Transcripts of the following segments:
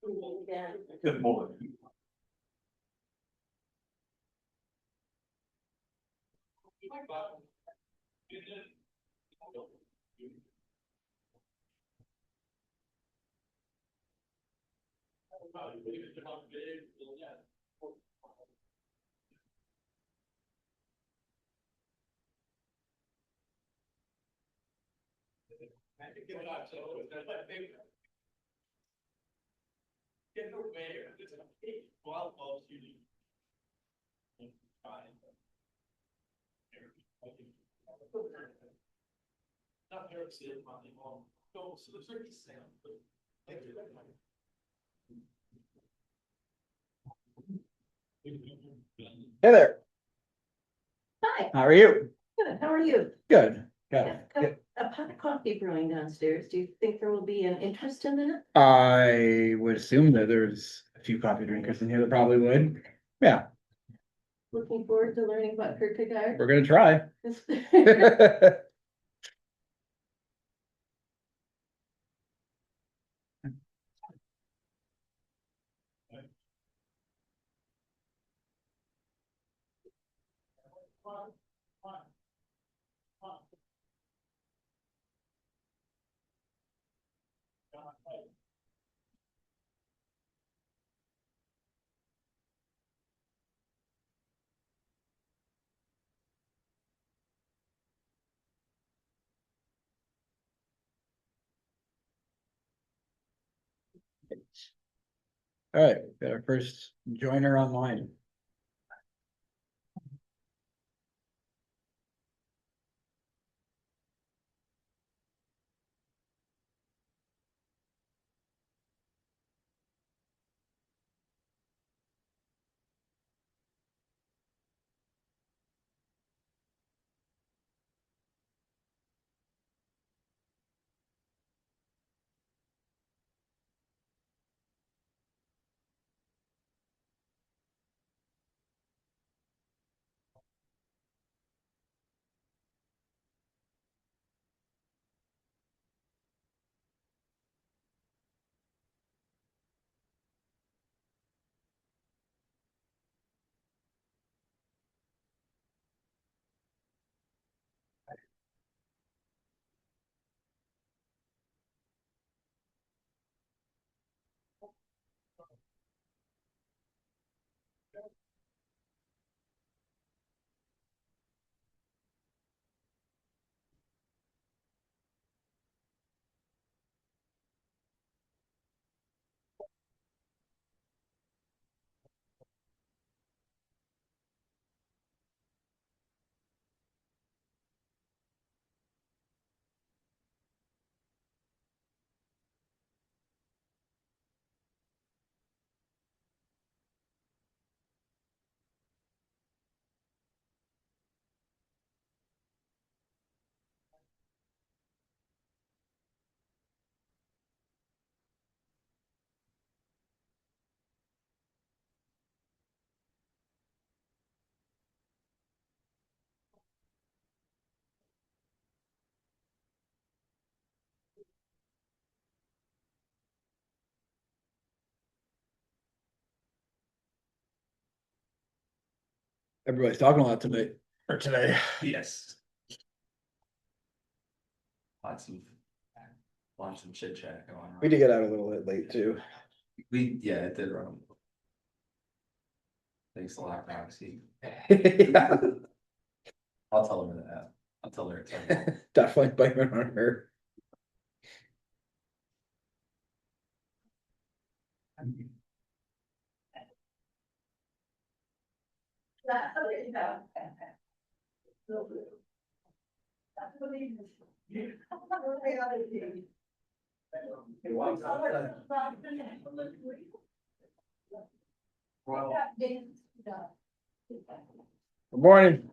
Good morning. Hey there, Hi, how are you? good, how are you? Good, good. A pot of coffee brewing downstairs, do you think there will be an interest in that? I would assume that there's a few coffee drinkers in here that probably would. Yeah, Looking forward to learning about Kierkegaard. we're gonna try. All right, got our first joiner online. Everybody's talking a lot tonight, or today. Yes. Lots of chit chat going on. We did get out a little bit late too. Yeah, it did run. Thanks a lot, Roxy. Yeah, I'll tell her that. I'll tell her. definitely blaming on her. Good morning.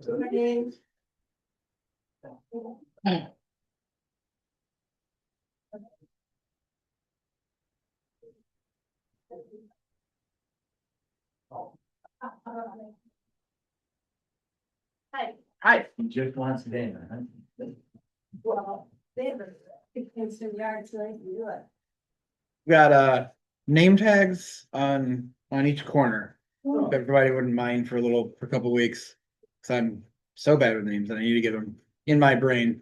Hi. Hi. Just once a day, man. Well, they have a big fenced yard, so they can do it. Got name tags on each corner. If everybody wouldn't mind for a couple weeks. Cause I'm so bad with names and I need to get them in my brain.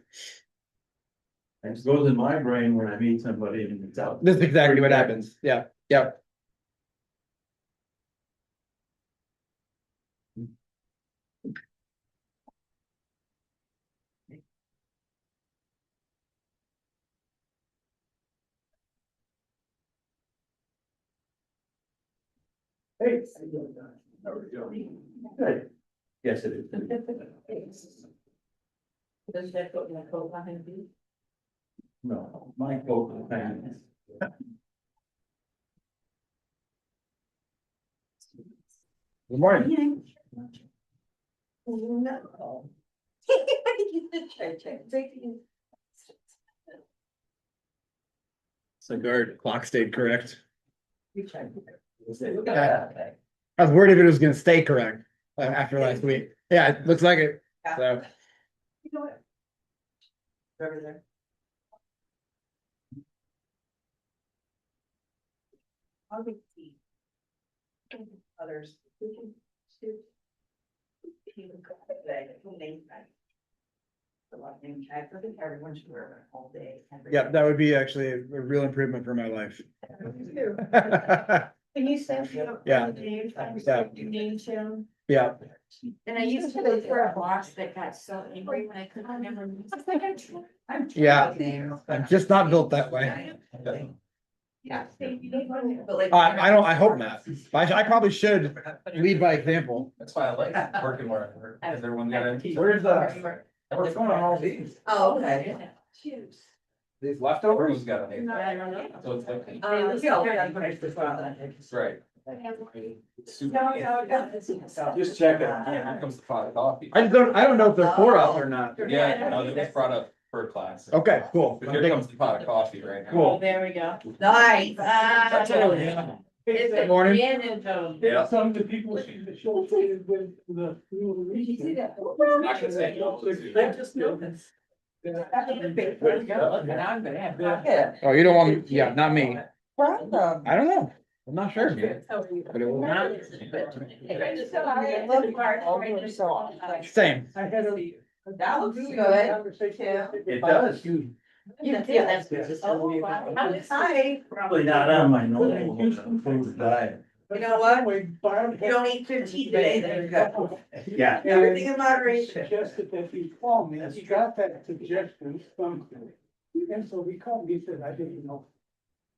It goes in my brain when I meet somebody and it's out. This is exactly what happens. Yeah, yeah. Hey. There we go. Good. Yes, it is. Does that go in the coat behind you? No, my vocal thing. Good morning. No. So guard clock stayed correct. Look at that. I was worried if it was gonna stay correct after last week. Yeah, it looks like it. So You know what? Over there. I'll be see. Others. We can shoot. A lot of name tags. I think everyone should wear it all day. yeah, that would be actually a real improvement for my life. Can you send me? Yeah. Name tags, Yeah. your name down? Yeah, And I used to look for a boss that got so angry when I couldn't remember. I'm Yeah. trying. I'm just not built that way. Yeah. I hope not. I probably should lead by example. That's why I like working where I work. Because everyone got it. Where's What's going on all these? Oh, okay. Choose. These leftovers? Who's got it? I don't know. So it's like. That's Right. No. Just check it. Here comes the pot of coffee. I don't know if they're for us or not. Yeah, no, that was brought up for a class. Okay, cool. But here comes the pot of coffee right now. Cool. There we go. Nice. That's it. Good morning. Yeah. Some of the people associated with the. Did you see that? I can say no. I just noticed. Oh, you don't want me, yeah, not me. I don't know. I'm not sure. But it will not. Same. I had a. That looks good. Conversation. It does. Yeah, that's good. Oh, wow. I'm excited. Probably not on my normal food diet. You know what? You don't eat 15 today, there you go. Yeah. Everything in moderation. Suggested that he call me, he got that suggestion from, and so he called me, he said, I didn't know.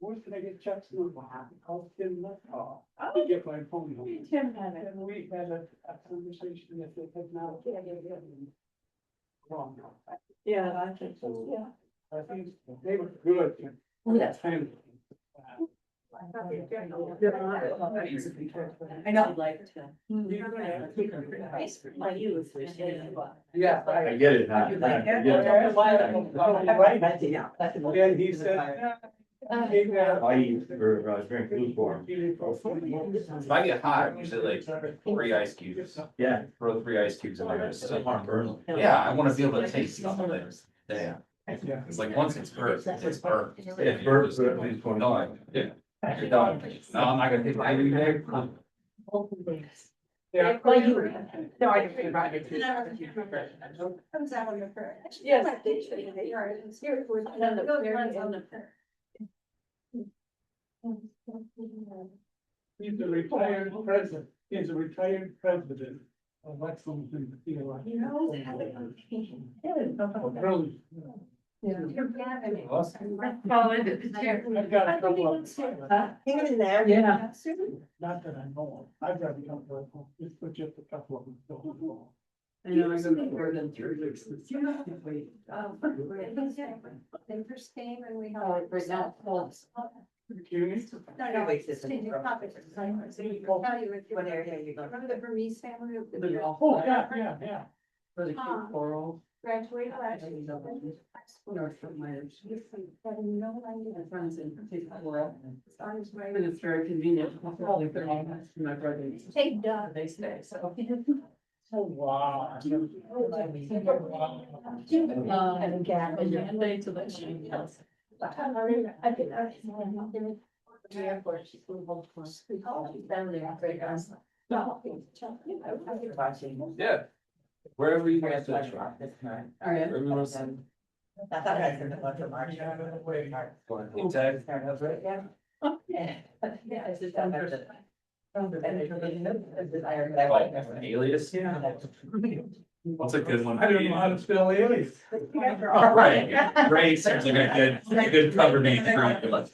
Where can I get Chuck's number? I called Tim Metcalf. To get my phone number. Tim had it. And we had a conversation that they had now. Wrong. Yeah, I think so, yeah. I think they were good. Yes. And, I know. Like to. My youth. Yeah. I get it. I get it. And he said. I eat or drink food for. If I get hot, I usually like 3 ice cubes. Yeah. Throw 3 ice cubes in there. It's so heartburn. Yeah, I wanna be able to taste stuff there. Yeah. It's like once it's burnt, it's burnt. It's burnt, so at least one. No, yeah. You're done. No, I'm not gonna take my every day. Yeah. Well, you. No, I didn't figure out it. Comes out on the first. Yes. He's a retired president, he's a retired president of Lexington. You know. Really. I've got a couple of. Hang in there. Yeah. Not that I know of, I've got a couple of, just a couple of them. I know, I'm gonna burn them through. They first came and we had. Oh, right now. Excuse me? No, no, it's just in your pocket. So you can tell you what area you go. Remember the Burmese family? Oh, yeah. For the cute coral. Graduated last year. North from Myers. Having no idea. Friends in coral. And it's very convenient. Probably my brother. Hey, Doug. They stay, so. Oh, wow. And Gavin. And they to the house. Yeah. Wherever you guys are. Everyone's. I thought I was gonna go to March. Alias? What's a good one? I don't know how to spell alias. All right, great, seems like a good cover name for you.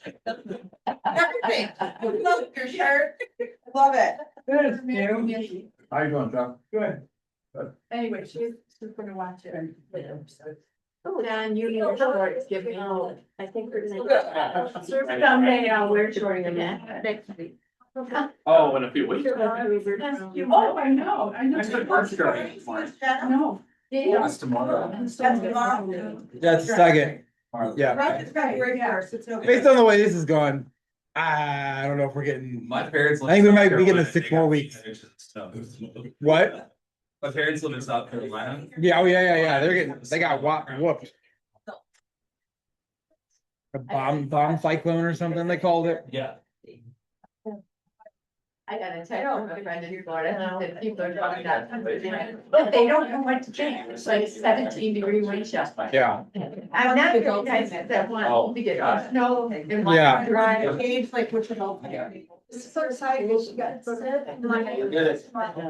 Everything. Love your shirt. Love it. Good, Kim. How you doing, Chuck? Good. Anyway, she's gonna watch it later, so. Oh, Dan, you need shorts, give me all, I think we're gonna. Someday I'll wear shorts again, next week. Oh, in a few weeks. Oh, I know. Next week, March starting. No. That's tomorrow. That's tomorrow. That's the second. Yeah. Right, it's February 1st. It's okay. Based on the way this is going, I don't know if we're getting, My parents. I think we might be getting 6 more weeks. What? My parents live in South Carolina. Yeah, oh, yeah. They got whooped. A bomb cyclone or something they called it. Yeah. I got a text from a friend in Florida, that people are talking about, but they don't know what to think, it's like 17-degree wind chill. Yeah. I'm not the guys that want to get snow. and want Yeah. to drive. Age like which one open. So excited. She got so Good.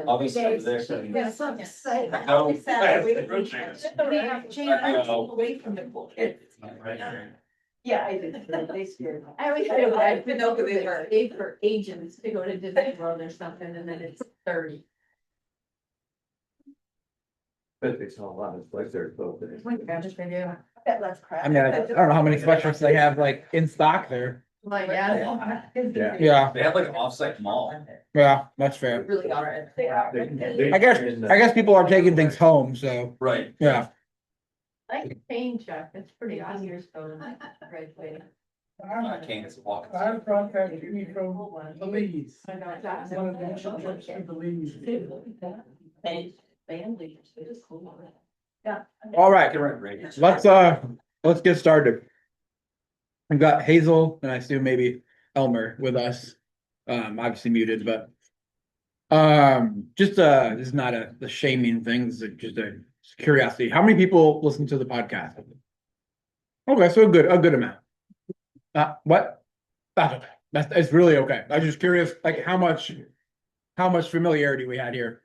I'll be there. Yeah, so excited. No. They have changed away from the pool. Yeah, I did, they scared me. I always feel bad for those that are paid for agents to go to Disney World or something, and then it's 30. But it's a lot, it's like they're both. Let's crack. I mean, I don't know how many sweatshirts they have like in stock there. Like, yeah. Yeah, They have like an off-site mall. yeah, that's fair. Really are. They are. I guess people are taking things home, so, Right. yeah. Like pain check, it's pretty on your phone, right way. I can't, it's a walk. I brought that to me from Belize. I know, that's One of the trips to Belize. family, it's cool. All right, let's get started. We've got Hazel and I assume maybe Elmer with us. Obviously muted, but just this is not the shaming thing, this is just a curiosity. How many people listen to the podcast? Okay, so a good amount. What? That's okay. It's really okay. I'm just curious, like how much familiarity we had here.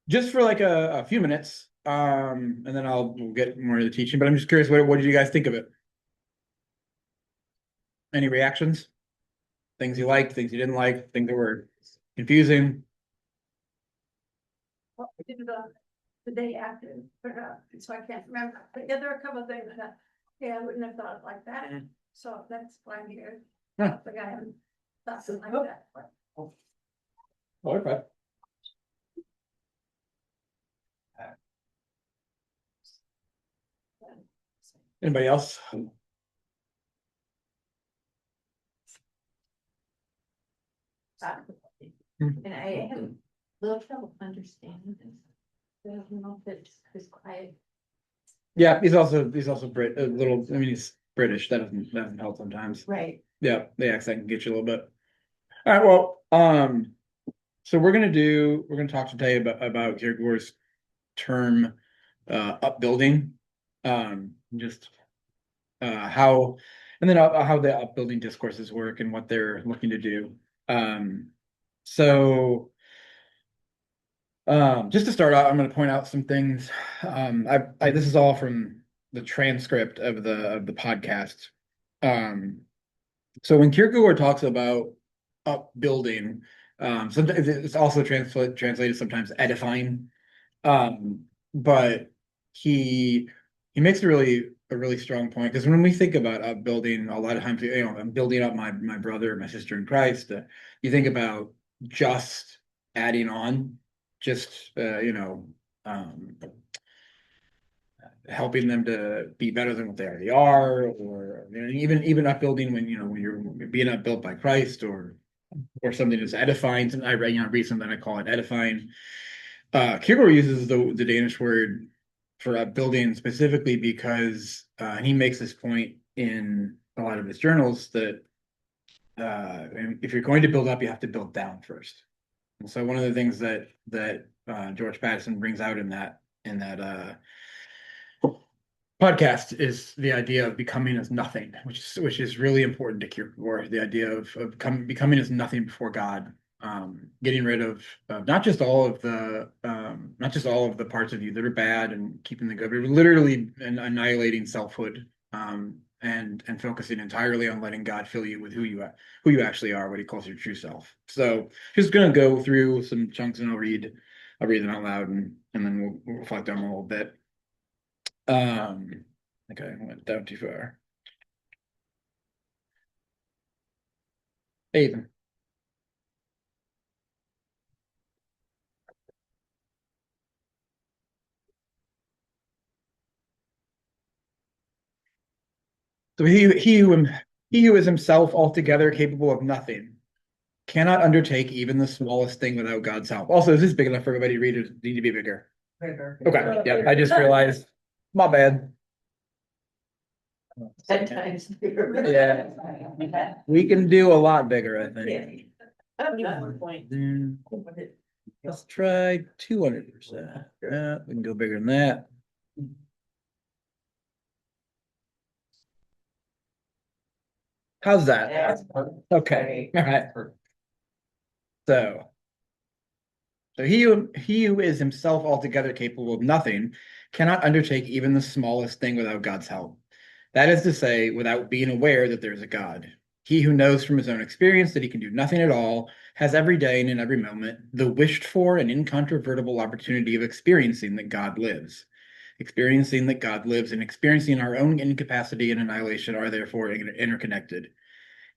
Just for like a few minutes, and then we'll get more into the teaching, but I'm just curious, what did you guys think of it? Any reactions? Things you liked, things you didn't like, things that were confusing? Well, we did it the day after, so I can't remember, but yeah, there are a couple of things that, I wouldn't have thought like that, so that's why I'm here. Yeah. Like I haven't thought something like that. Oh, okay. Anybody else? And I have a little trouble understanding this. I don't know if it's quiet. Yeah, he's also Brit, a little, I mean, he's British, that doesn't help sometimes. Right. Yeah, the accent can get you a little bit. All right, well, so we're gonna talk today about Kierkegaard's term, upbuilding, just how, and then how the upbuilding discourses work and what they're looking to do. So just to start out, I'm going to point out some things. This is all from the transcript of the podcast. So when Kierkegaard talks about upbuilding, sometimes it's also translated sometimes edifying, but he makes a really strong point, because when we think about upbuilding, a lot of times, I'm building up my brother, my sister in Christ. You think about just adding on, just helping them to be better than what they already are, or even upbuilding when you're being upbuilt by Christ, or something that's edifying. And I read something, I call it edifying. Kierkegaard uses the Danish word for upbuilding specifically because he makes this point in a lot of his journals that if you're going to build up, you have to build down first. And so one of the things that George Patterson brings out in that podcast is the idea of becoming as nothing, which is really important to Kierkegaard. The idea of becoming as nothing before God, getting rid of not just all of the parts of you that are bad and keeping the good, but literally annihilating selfhood, and focusing entirely on letting God fill you with who you actually are, what he calls your true self. So just gonna go through some chunks and I'll read them out loud and then we'll reflect on them a little bit. Okay, I went down too far. Hey, Ethan. So he who is himself altogether capable of nothing cannot undertake even the smallest thing without God's help. Also, is this big enough for everybody to read, or need to be bigger? Bigger. Okay, yeah, I just realized, my bad. 10 times bigger. Yeah. We can do a lot bigger, I think. Let's try 200%. Yeah, we can go bigger than that. How's that? Okay, all right. So he who is himself altogether capable of nothing cannot undertake even the smallest thing without God's help. That is to say, without being aware that there is a God. He who knows from his own experience that he can do nothing at all has every day and in every moment the wished for and incontrovertible opportunity of experiencing that God lives. Experiencing that God lives and experiencing our own incapacity and annihilation are therefore interconnected.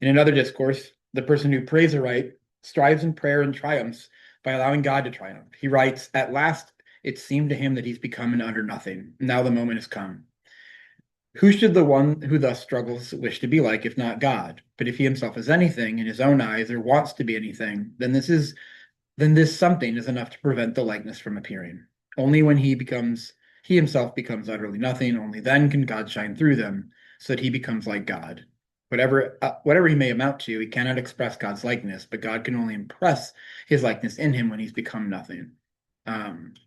In another discourse, the person who prays aright strives in prayer and triumphs by allowing God to triumph. He writes, "At last it seemed to him that he's become an utter nothing. Now the moment has come." Who should the one who thus struggles wish to be like, if not God? But if he himself is anything in his own eyes, or wants to be anything, then this something is enough to prevent the likeness from appearing. Only when he himself becomes utterly nothing, only then can God shine through them, so that he becomes like God. Whatever he may amount to, he cannot express God's likeness, but God can only impress his likeness in him when he's become nothing. And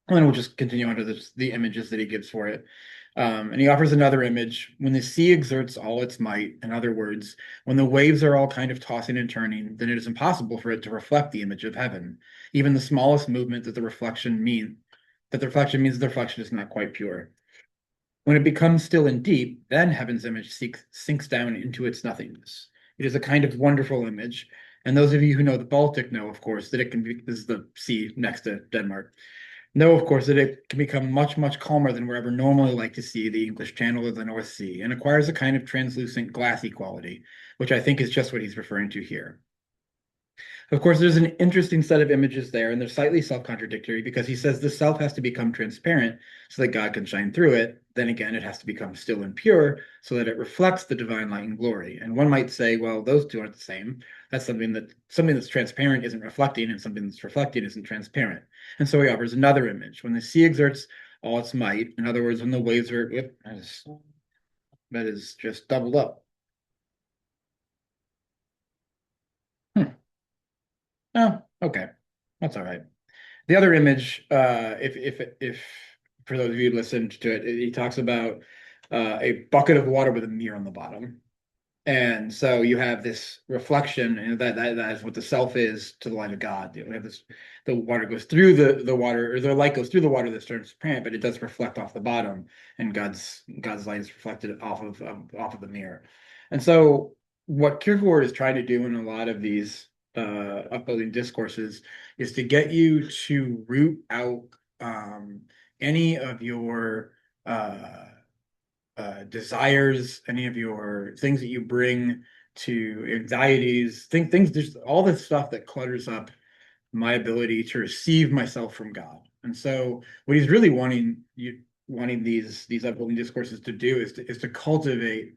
then we'll just continue on to the images that he gives for it. And he offers another image: when the sea exerts all its might, in other words, when the waves are all kind of tossing and turning, then it is impossible for it to reflect the image of heaven. Even the smallest movement that the reflection means the reflection is not quite pure. When it becomes still and deep, then heaven's image sinks down into its nothingness. It is a kind of wonderful image. And those of you who know the Baltic know, of course, that this is the sea next to Denmark. Know, of course, that it can become much, much calmer than wherever normally like to see the English Channel or the North Sea, and acquires a kind of translucent, glassy quality, which I think is just what he's referring to here. Of course, there's an interesting set of images there, and they're slightly self-contradictory because he says the self has to become transparent so that God can shine through it. Then again, it has to become still and pure so that it reflects the divine light and glory. And one might say, well, those two aren't the same. That's something that's transparent isn't reflecting, and something that's reflecting isn't transparent. And so he offers another image: when the sea exerts all its might, in other words, when the waves are, that is just doubled up. Oh, okay. That's all right. The other image, if for those of you who listened to it, he talks about a bucket of water with a mirror on the bottom. And so you have this reflection, and that is what the self is to the light of God. You have this: the water goes through the water, or the light goes through the water that's transparent, but it does reflect off the bottom, and God's light is reflected off of the mirror. And so what Kierkegaard is trying to do in a lot of these upbuilding discourses is to get you to root out any of your desires, any of your things that you bring to anxieties, things, just all this stuff that clutters up my ability to receive myself from God. And so what he's really wanting these upbuilding discourses to do is to cultivate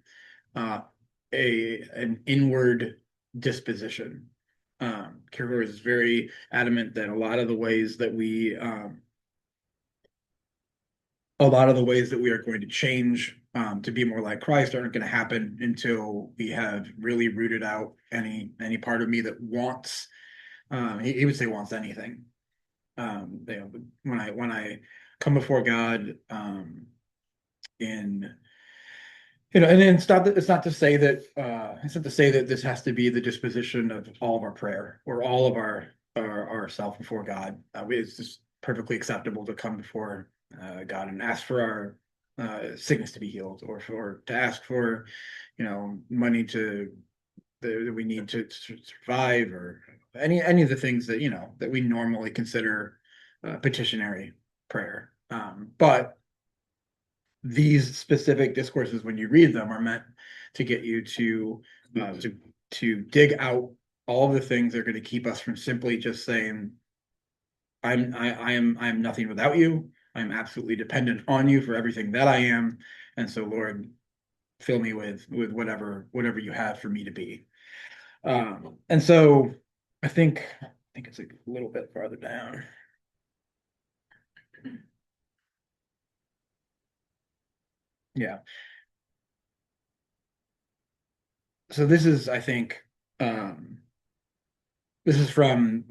an inward disposition. Kierkegaard is very adamant that a lot of the ways that we a lot of the ways that we are going to change to be more like Christ aren't going to happen until we have really rooted out any part of me that wants. He would say wants anything. When I come before God, in and it's not to say that this has to be the disposition of all of our prayer or all of our self before God. It's just perfectly acceptable to come before God and ask for our sickness to be healed, or to ask for money that we need to survive, or any of the things that that we normally consider petitionary prayer. But these specific discourses, when you read them, are meant to get you to dig out all of the things that are going to keep us from simply just saying, I am nothing without you. I'm absolutely dependent on you for everything that I am. And so, Lord, fill me with whatever you have for me to be. And so I think it's a little bit farther down. Yeah. So this is, I think, this is from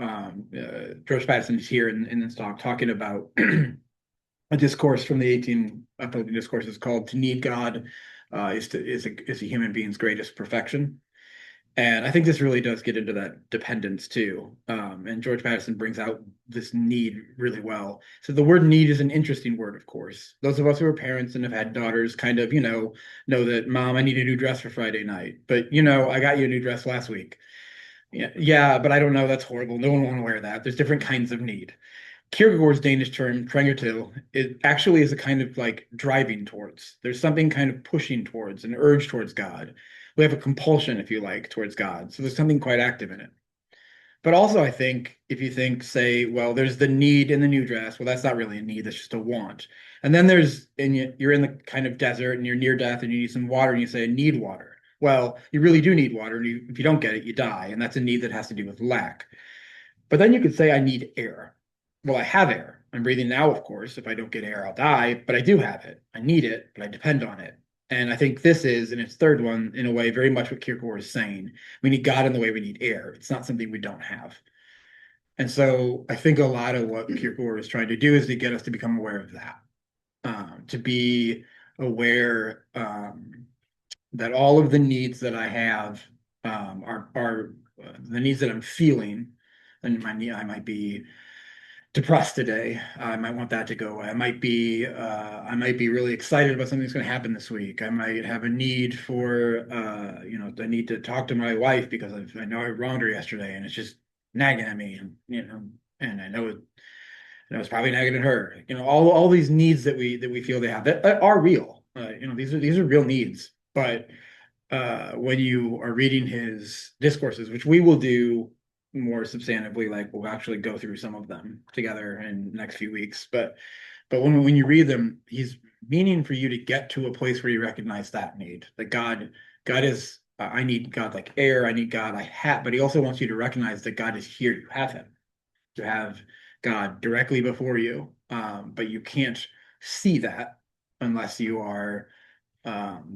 George Patterson is here in this talk talking about a discourse from the 18 uplifting discourses called "To Need God is a human being's greatest perfection." And I think this really does get into that dependence too. And George Patterson brings out this need really well. So the word need is an interesting word, of course. Those of us who are parents and have had daughters kind of, know that, Mom, I need a new dress for Friday night. But, I got you a new dress last week. Yeah, but I don't know. That's horrible. No one want to wear that. There's different kinds of need. Kierkegaard's Danish term, trænger til, it actually is a kind of like driving towards. There's something kind of pushing towards, an urge towards God. We have a compulsion, if you like, towards God. So there's something quite active in it. But also, I think if you say, well, there's the need in the new dress. Well, that's not really a need. That's just a want. And then you're in the kind of desert and you're near death and you need some water and you say, I need water. Well, you really do need water. And if you don't get it, you die. And that's a need that has to do with lack. But then you could say, I need air. Well, I have air. I'm breathing now, of course. If I don't get air, I'll die, but I do have it. I need it, but I depend on it. And I think this is, in its third one, in a way, very much what Kierkegaard is saying. We need God in the way we need air. It's not something we don't have. And so I think a lot of what Kierkegaard is trying to do is to get us to become aware of that, to be aware that all of the needs that I have are the needs that I'm feeling. And I might be depressed today. I might want that to go away. I might be really excited about something that's going to happen this week. I might have a need for I need to talk to my wife because I know I wronged her yesterday and it's just nagging at me, and I know it's probably nagging at her. All these needs that we feel they have that are real. These are real needs. But when you are reading his discourses, which we will do more substantively, like we'll actually go through some of them together in the next few weeks. But when you read them, he's meaning for you to get to a place where you recognize that need. That God is, I need God like air, I need God I have, but he also wants you to recognize that God is here. You have him. You have God directly before you. But you can't see that unless you are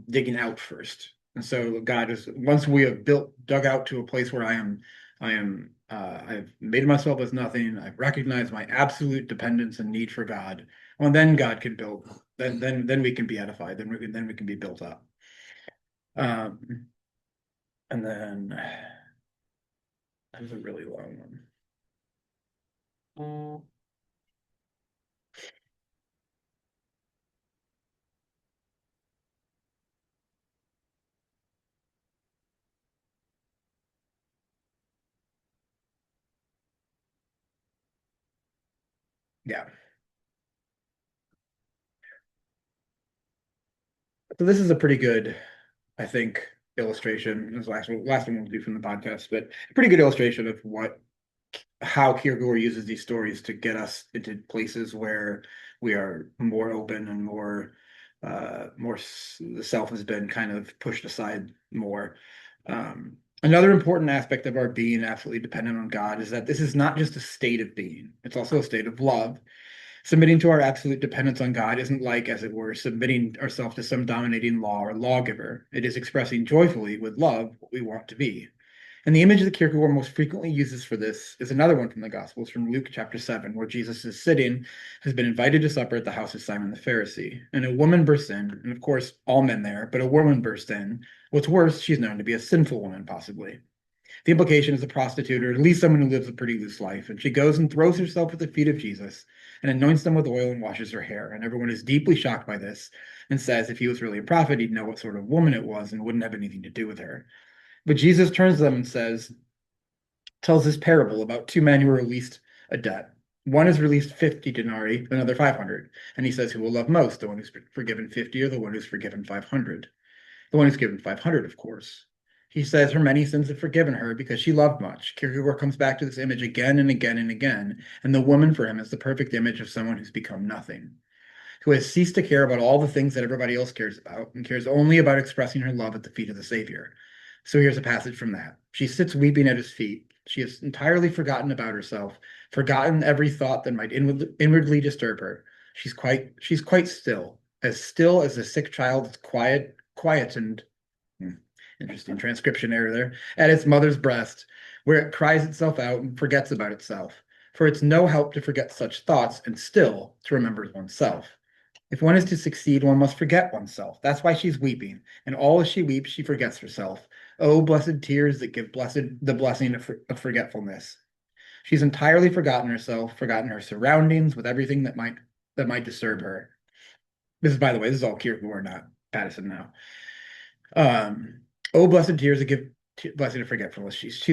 digging out first. And so God is, once we have dug out to a place where I've made myself as nothing. I've recognized my absolute dependence and need for God. Well, then God can build. Then we can be edified. Then we can be built up. And then that was a really long one. Yeah. So this is a pretty good, I think, illustration. This last one we'll do from the podcast, but a pretty good illustration of how Kierkegaard uses these stories to get us into places where we are more open and more the self has been kind of pushed aside more. Another important aspect of our being absolutely dependent on God is that this is not just a state of being, it's also a state of love. Submitting to our absolute dependence on God isn't like, as it were, submitting ourselves to some dominating law or lawgiver. It is expressing joyfully with love what we want to be. And the image that Kierkegaard most frequently uses for this is another one from the Gospels, from Luke chapter 7, where Jesus is sitting, has been invited to supper at the house of Simon the Pharisee. And a woman bursts in, and of course, all men there, but a woman bursts in. What's worse, she's known to be a sinful woman, possibly. The implication is a prostitute, or at least someone who lives a pretty loose life, and she goes and throws herself at the feet of Jesus and anoints them with oil and washes her hair. And everyone is deeply shocked by this and says if he was really a prophet, he'd know what sort of woman it was and wouldn't have anything to do with her. But Jesus turns to them and tells this parable about two men who are released a debt. One is released 50 denarii, another 500. And he says, who will love most, the one who's forgiven 50 or the one who's forgiven 500? The one who's given 500, of course. He says her many sins have forgiven her because she loved much. Kierkegaard comes back to this image again and again and again, and the woman for him is the perfect image of someone who's become nothing, who has ceased to care about all the things that everybody else cares about and cares only about expressing her love at the feet of the Savior. So here's a passage from that. She sits weeping at his feet. She has entirely forgotten about herself, forgotten every thought that might inwardly disturb her. She's quite still as a sick child is quietened. Interesting transcription error there. At its mother's breast, where it cries itself out and forgets about itself. For it's no help to forget such thoughts and still to remember oneself. If one is to succeed, one must forget oneself. That's why she's weeping. And all as she weeps, she forgets herself. Oh, blessed tears that give the blessing of forgetfulness. She's entirely forgotten herself, forgotten her surroundings with everything that might disturb her. This is, by the way, this is all Kierkegaard, not Patterson now. Oh, blessed tears that give blessing of forgetfulness. She's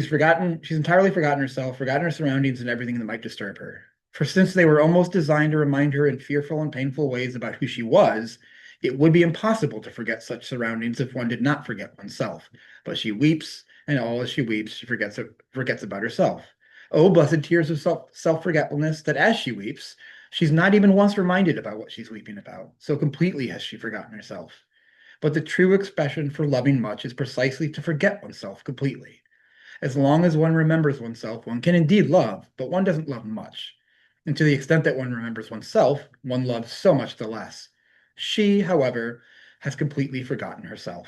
entirely forgotten herself, forgotten her surroundings and everything that might disturb her. For since they were almost designed to remind her in fearful and painful ways about who she was, it would be impossible to forget such surroundings if one did not forget oneself. But she weeps, and all as she weeps, she forgets about herself. Oh, blessed tears of self-forgetfulness, that as she weeps, she's not even once reminded about what she's weeping about. So completely has she forgotten herself. But the true expression for loving much is precisely to forget oneself completely. As long as one remembers oneself, one can indeed love, but one doesn't love much. And to the extent that one remembers oneself, one loves so much the less. She, however, has completely forgotten herself.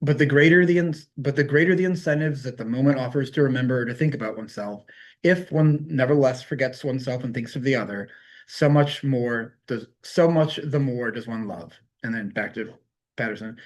But the greater the incentives that the moment offers to remember or to think about oneself, if one nevertheless forgets oneself and thinks of the other, so much the more does one love. And then back to Patterson.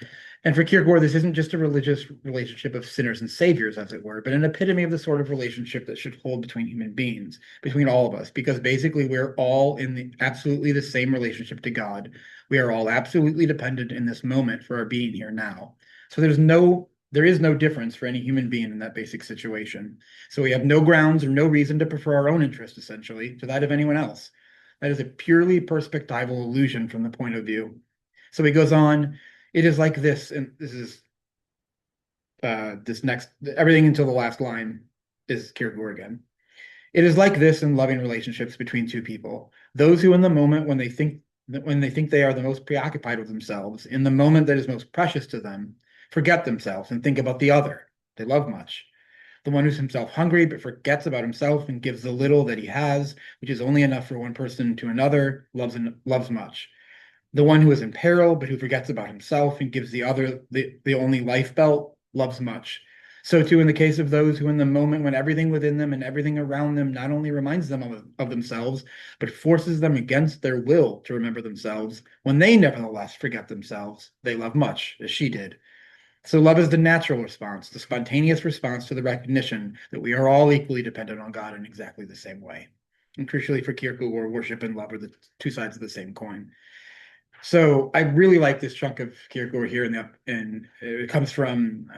And for Kierkegaard, this isn't just a religious relationship of sinners and saviors, as it were, but an epitome of the sort of relationship that should hold between human beings, between all of us, because basically we're all in absolutely the same relationship to God. We are all absolutely dependent in this moment for our being here now. So there is no difference for any human being in that basic situation. So we have no grounds or no reason to prefer our own interest, essentially, to that of anyone else. That is a purely perspectival illusion from the point of view. So he goes on, it is like this, and this is everything until the last line is Kierkegaard again. It is like this in loving relationships between two people. Those who in the moment when they think they are the most preoccupied with themselves, in the moment that is most precious to them, forget themselves and think about the other. They love much. The one who's himself hungry but forgets about himself and gives the little that he has, which is only enough for one person to another, loves much. The one who is in peril, but who forgets about himself and gives the other the only life belt, loves much. So too in the case of those who in the moment when everything within them and everything around them not only reminds them of themselves, but forces them against their will to remember themselves, when they nevertheless forget themselves, they love much, as she did. So love is the natural response, the spontaneous response to the recognition that we are all equally dependent on God in exactly the same way. And crucially for Kierkegaard, worship and love are the two sides of the same coin. So I really like this chunk of Kierkegaard here, and it comes from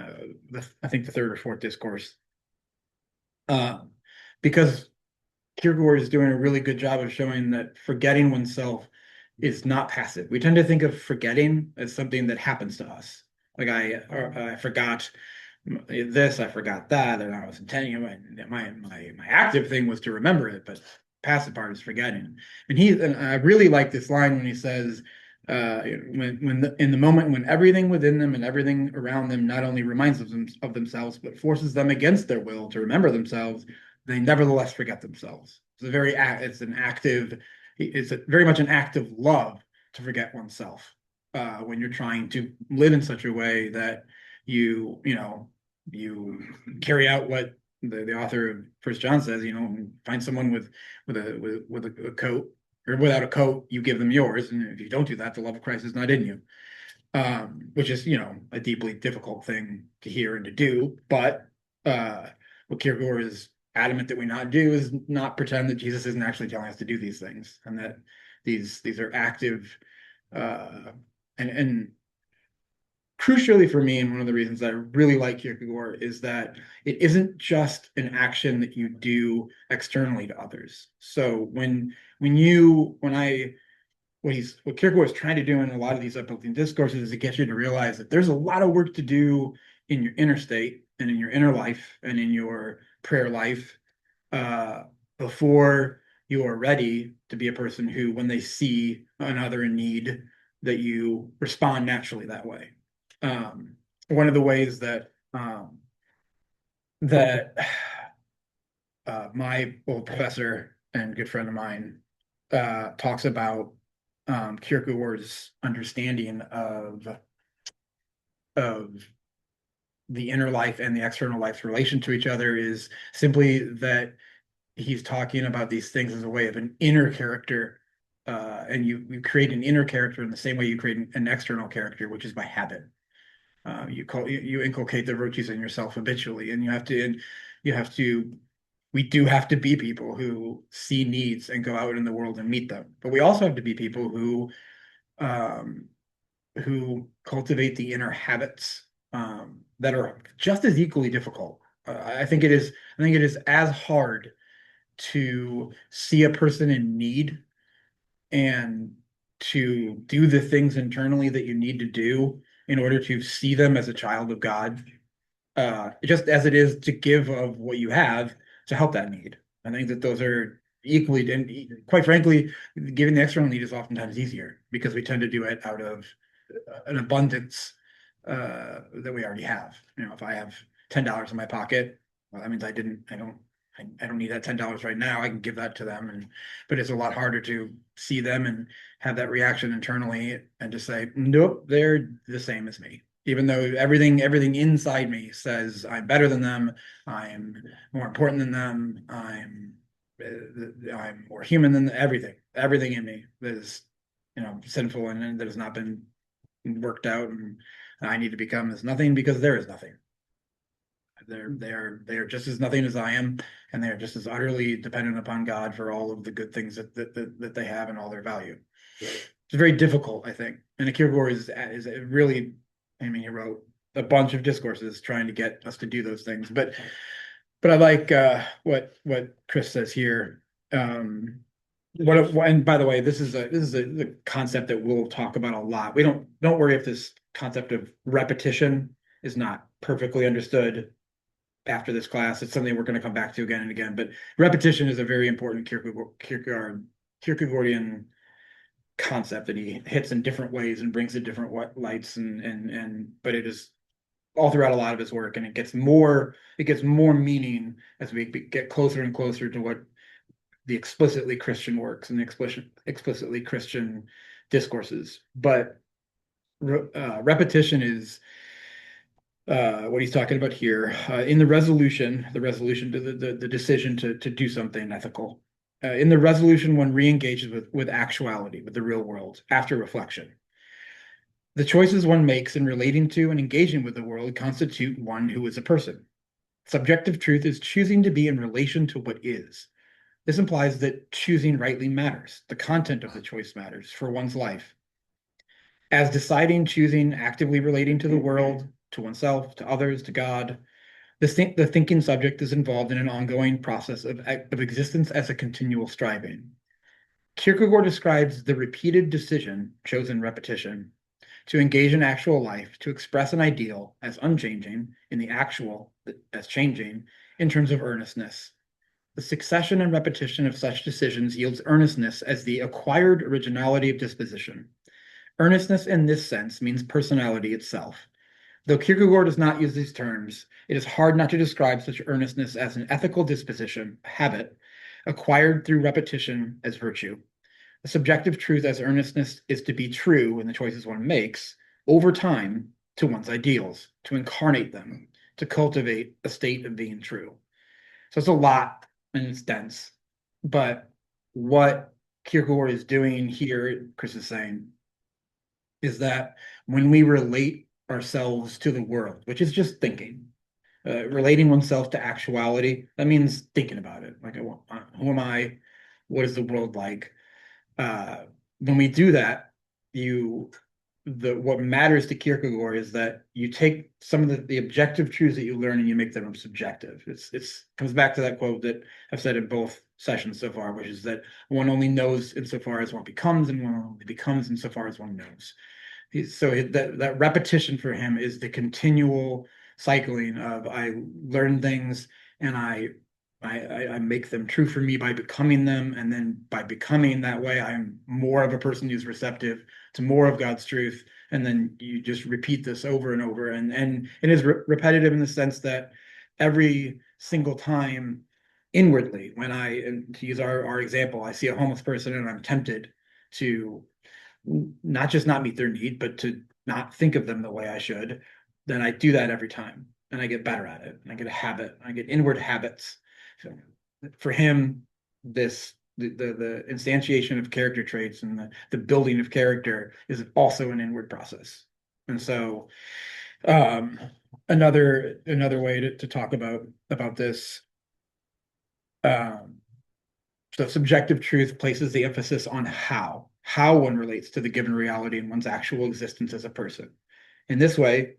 I think the third or fourth discourse, because Kierkegaard is doing a really good job of showing that forgetting oneself is not passive. We tend to think of forgetting as something that happens to us. Like I forgot this, I forgot that, and I was intending my active thing was to remember it, but passive part is forgetting. And I really like this line when he says, in the moment when everything within them and everything around them not only reminds them of themselves, but forces them against their will to remember themselves, they nevertheless forget themselves. It's an active it's very much an act of love to forget oneself when you're trying to live in such a way that you carry out what the author of First John says, find someone with a coat, or without a coat, you give them yours. And if you don't do that, the love of Christ is not in you. Which is, a deeply difficult thing to hear and to do. But what Kierkegaard is adamant that we not do is not pretend that Jesus isn't actually telling us to do these things, and that these are active, and crucially for me, and one of the reasons I really like Kierkegaard is that it isn't just an action that you do externally to others. So what Kierkegaard is trying to do in a lot of these uplifting discourses is to get you to realize that there's a lot of work to do in your inner state and in your inner life and in your prayer life before you are ready to be a person who, when they see another in need, that you respond naturally that way. One of the ways that my old professor and good friend of mine talks about Kierkegaard's understanding of the inner life and the external life's relation to each other is simply that he's talking about these things as a way of an inner character, and you create an inner character in the same way you create an external character, which is by habit. You inculcate the virtues in yourself habitually, and we do have to be people who see needs and go out in the world and meet them. But we also have to be people who cultivate the inner habits that are just as equally difficult. I think it is as hard to see a person in need and to do the things internally that you need to do in order to see them as a child of God, just as it is to give of what you have to help that need. I think that those are equally, and quite frankly, giving the external need is oftentimes easier because we tend to do it out of an abundance that we already have. If I have $10 in my pocket, well, that means I don't need that $10 right now. I can give that to them, but it's a lot harder to see them and have that reaction internally and just say, nope, they're the same as me. Even though everything inside me says I'm better than them, I'm more important than them, I'm more human than everything in me that is, sinful and that has not been worked out, and I need to become as nothing because there is nothing. They're just as nothing as I am, and they're just as utterly dependent upon God for all of the good things that they have and all their value. It's very difficult, I think. And Kierkegaard is really, he wrote a bunch of discourses trying to get us to do those things. But I like what Chris says here. And by the way, this is a concept that we'll talk about a lot. We don't worry if this concept of repetition is not perfectly understood after this class. It's something we're going to come back to again and again. But repetition is a very important Kierkegaardian concept that he hits in different ways and brings to different lights, but it is all throughout a lot of his work, and it gets more meaning as we get closer and closer to what the explicitly Christian works and the explicitly Christian discourses. But repetition is what he's talking about here in the resolution to the decision to do something ethical. In the resolution, one re-engages with actuality, with the real world, after reflection. The choices one makes in relating to and engaging with the world constitute one who is a person. Subjective truth is choosing to be in relation to what is. This implies that choosing rightly matters. The content of the choice matters for one's life. As deciding, choosing, actively relating to the world, to oneself, to others, to God, the thinking subject is involved in an ongoing process of existence as a continual striving. Kierkegaard describes the repeated decision, chosen repetition, to engage in actual life, to express an ideal as unchanging, in the actual as changing, in terms of earnestness. The succession and repetition of such decisions yields earnestness as the acquired originality of disposition. Earnestness in this sense means personality itself. Though Kierkegaard does not use these terms, it is hard not to describe such earnestness as an ethical disposition, habit, acquired through repetition as virtue. Subjective truth as earnestness is to be true in the choices one makes over time to one's ideals, to incarnate them, to cultivate a state of being true. So it's a lot and it's dense. But what Kierkegaard is doing here, Chris is saying, is that when we relate ourselves to the world, which is just thinking, relating oneself to actuality, that means thinking about it. Like, who am I? What is the world like? When we do that, what matters to Kierkegaard is that you take some of the objective truths that you learn and you make them subjective. It's comes back to that quote that I've said in both sessions so far, which is that one only knows insofar as one becomes, and one only becomes insofar as one knows. So that repetition for him is the continual cycling of I learn things and I make them true for me by becoming them, and then by becoming that way, I'm more of a person who's receptive to more of God's truth. And then you just repeat this over and over, and it is repetitive in the sense that every single time inwardly, when and to use our example, I see a homeless person and I'm tempted to not just not meet their need, but to not think of them the way I should, then I do that every time, and I get better at it, and I get a habit, I get inward habits. So for him, the instantiation of character traits and the building of character is also an inward process. And so another way to talk about this, so subjective truth places the emphasis on how one relates to the given reality and one's actual existence as a person. In this way,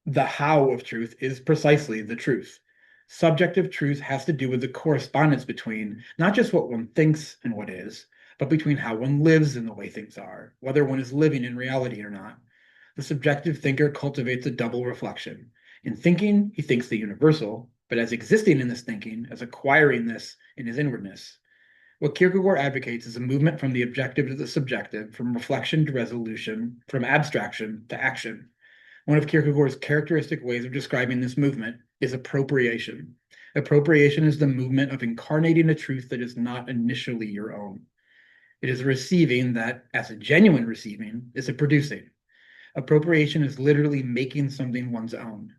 the how of truth is precisely the truth. Subjective truth has to do with the correspondence between not just what one thinks and what is, but between how one lives and the way things are, whether one is living in reality or not. The subjective thinker cultivates a double reflection. In thinking, he thinks the universal, but as existing in this thinking, as acquiring this in his inwardness. What Kierkegaard advocates is a movement from the objective to the subjective, from reflection to resolution, from abstraction to action. One of Kierkegaard's characteristic ways of describing this movement is appropriation. Appropriation is the movement of incarnating a truth that is not initially your own. It is a receiving that, as a genuine receiving, is a producing. Appropriation is literally making something one's own.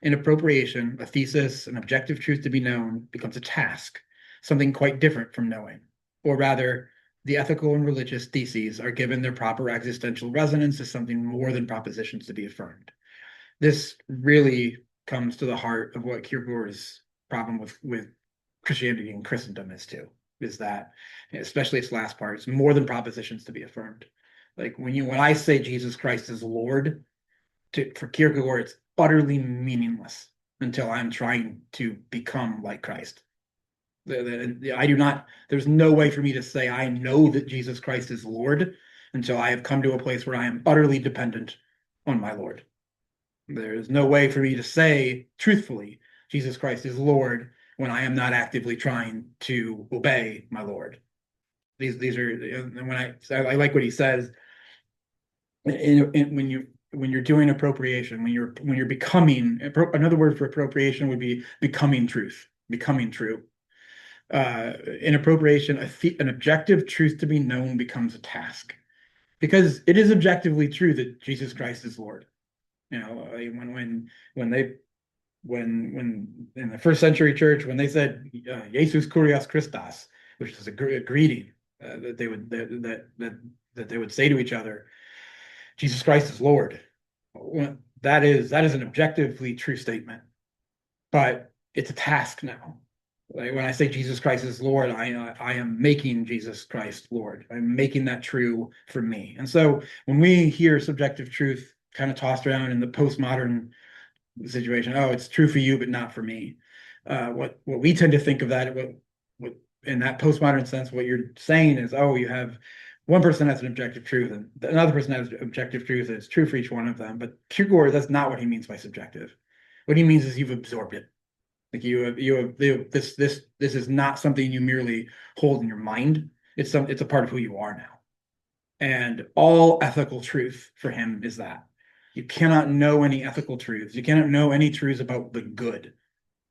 In appropriation, a thesis, an objective truth to be known, becomes a task, something quite different from knowing. Or rather, the ethical and religious theses are given their proper existential resonance as something more than propositions to be affirmed. This really comes to the heart of what Kierkegaard's problem with Christianity and Christendom is too, is that, especially its last part, it's more than propositions to be affirmed. Like when I say Jesus Christ is Lord, for Kierkegaard, it's utterly meaningless until I'm trying to become like Christ. I do not, there's no way for me to say I know that Jesus Christ is Lord until I have come to a place where I am utterly dependent on my Lord. There is no way for me to say truthfully Jesus Christ is Lord when I am not actively trying to obey my Lord. These are, when I like what he says, when you're doing appropriation, when you're becoming, another word for appropriation would be becoming truth, becoming true. In appropriation, an objective truth to be known becomes a task, because it is objectively true that Jesus Christ is Lord. You know, when in the first century church, when they said Jesus Kurios Christos, which is a greeting that they would say to each other, Jesus Christ is Lord. That is an objectively true statement, but it's a task now. Like when I say Jesus Christ is Lord, I am making Jesus Christ Lord. I'm making that true for me. And so when we hear subjective truth kind of tossed around in the postmodern situation, oh, it's true for you, but not for me. What we tend to think of that, what in that postmodern sense, what you're saying is, oh, you have one person has an objective truth and another person has objective truth, and it's true for each one of them. But Kierkegaard, that's not what he means by subjective. What he means is you've absorbed it. Like you have this is not something you merely hold in your mind. It's a part of who you are now. And all ethical truth for him is that. You cannot know any ethical truths. You cannot know any truths about the good,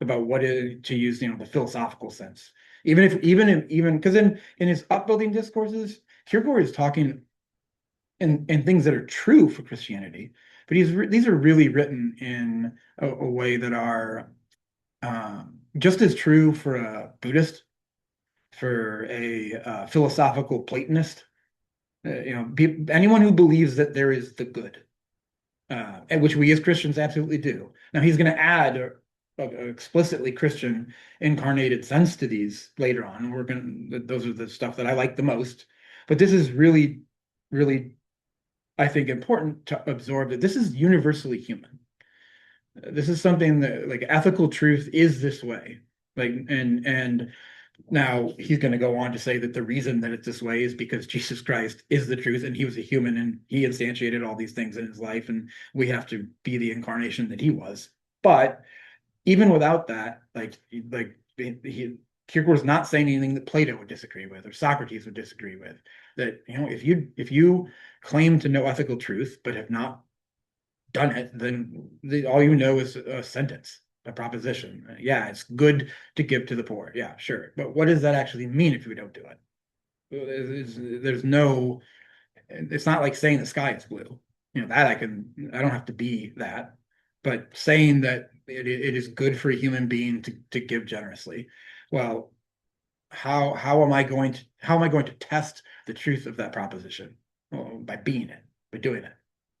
about what is, to use the philosophical sense. Even because in his upbuilding discourses, Kierkegaard is talking in things that are true for Christianity, but these are really written in a way that are just as true for a Buddhist, for a philosophical Platonist, anyone who believes that there is the good, and which we as Christians absolutely do. Now he's going to add a explicitly Christian incarnated sense to these later on. Those are the stuff that I like the most. But this is really, really, I think, important to absorb that this is universally human. This is something that, like, ethical truth is this way. Like, and now he's going to go on to say that the reason that it's this way is because Jesus Christ is the truth, and he was a human, and he instantiated all these things in his life, and we have to be the incarnation that he was. But even without that, Kierkegaard's not saying anything that Plato would disagree with or Socrates would disagree with. That, if you claim to know ethical truth but have not done it, then all you know is a sentence, a proposition. Yeah, it's good to give to the poor. Yeah, sure. But what does that actually mean if we don't do it? It's not like saying the sky is blue. I don't have to be that. But saying that it is good for a human being to give generously. Well, how am I going to test the truth of that proposition? Well, by being it, by doing it.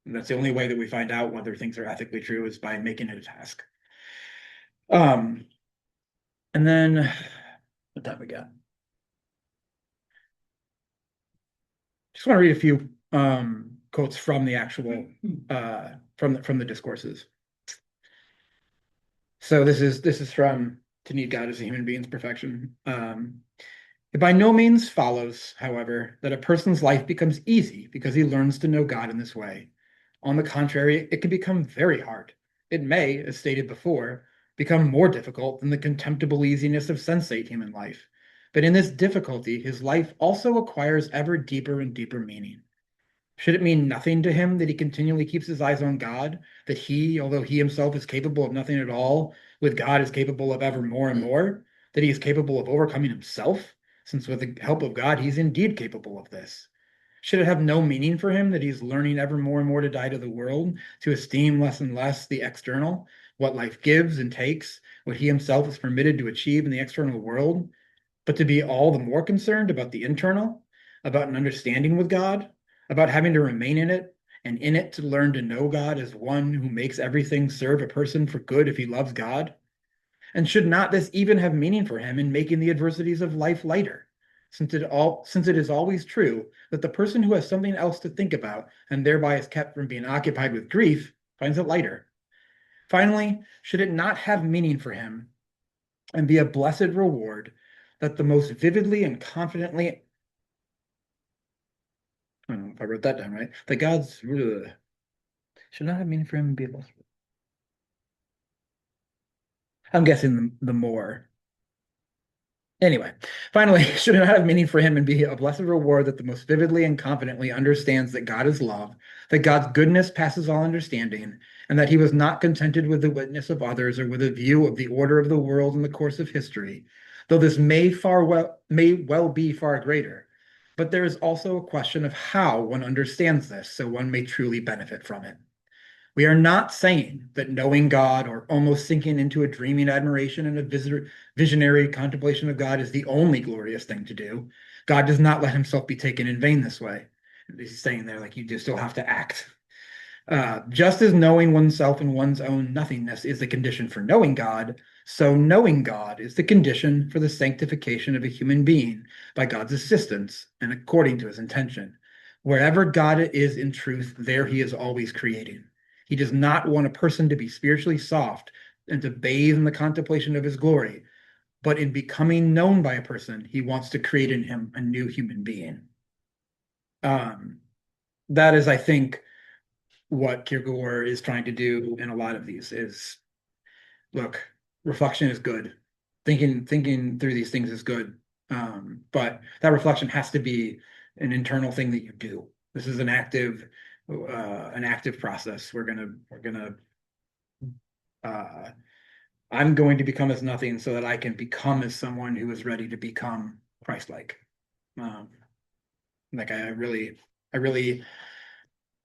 And that's the only way that we find out whether things are ethically true, is by making it a task. And then what time we got? Just want to read a few quotes from the actual from the discourses. So this is from To Need God as a Human Being's Perfection. It by no means follows, however, that a person's life becomes easy because he learns to know God in this way. On the contrary, it can become very hard. It may, as stated before, become more difficult than the contemptible easiness of sensate human life. But in this difficulty, his life also acquires ever deeper and deeper meaning. Should it mean nothing to him that he continually keeps his eyes on God, that he, although he himself is capable of nothing at all, with God is capable of ever more and more, that he is capable of overcoming himself, since with the help of God he's indeed capable of this? Should it have no meaning for him that he's learning ever more and more to die to the world, to esteem less and less the external, what life gives and takes, what he himself is permitted to achieve in the external world, but to be all the more concerned about the internal, about an understanding with God, about having to remain in it, and in it to learn to know God as one who makes everything serve a person for good if he loves God? And should not this even have meaning for him in making the adversities of life lighter? Since it is always true that the person who has something else to think about and thereby is kept from being occupied with grief finds it lighter. Finally, should it not have meaning for him and be a blessed reward that the most vividly and confidently, I don't know if I wrote that down right, that God's should not have meaning for him and be a blessed. I'm guessing the more. Anyway, finally, should it not have meaning for him and be a blessed reward that the most vividly and confidently understands that God is love, that God's goodness passes all understanding, and that he was not contented with the witness of others or with a view of the order of the world in the course of history, though this may well be far greater. But there is also a question of how one understands this, so one may truly benefit from it. We are not saying that knowing God or almost sinking into a dreaming admiration and a visionary contemplation of God is the only glorious thing to do. God does not let himself be taken in vain this way. He's saying there, like, you do still have to act. Just as knowing oneself and one's own nothingness is the condition for knowing God, so knowing God is the condition for the sanctification of a human being by God's assistance and according to his intention. Wherever God is in truth, there he is always creating. He does not want a person to be spiritually soft and to bathe in the contemplation of his glory, but in becoming known by a person, he wants to create in him a new human being. That is, I think, what Kierkegaard is trying to do in a lot of these is, look, reflection is good. Thinking through these things is good. But that reflection has to be an internal thing that you do. This is an active process. I'm going to become as nothing so that I can become as someone who is ready to become Christ-like. Like I really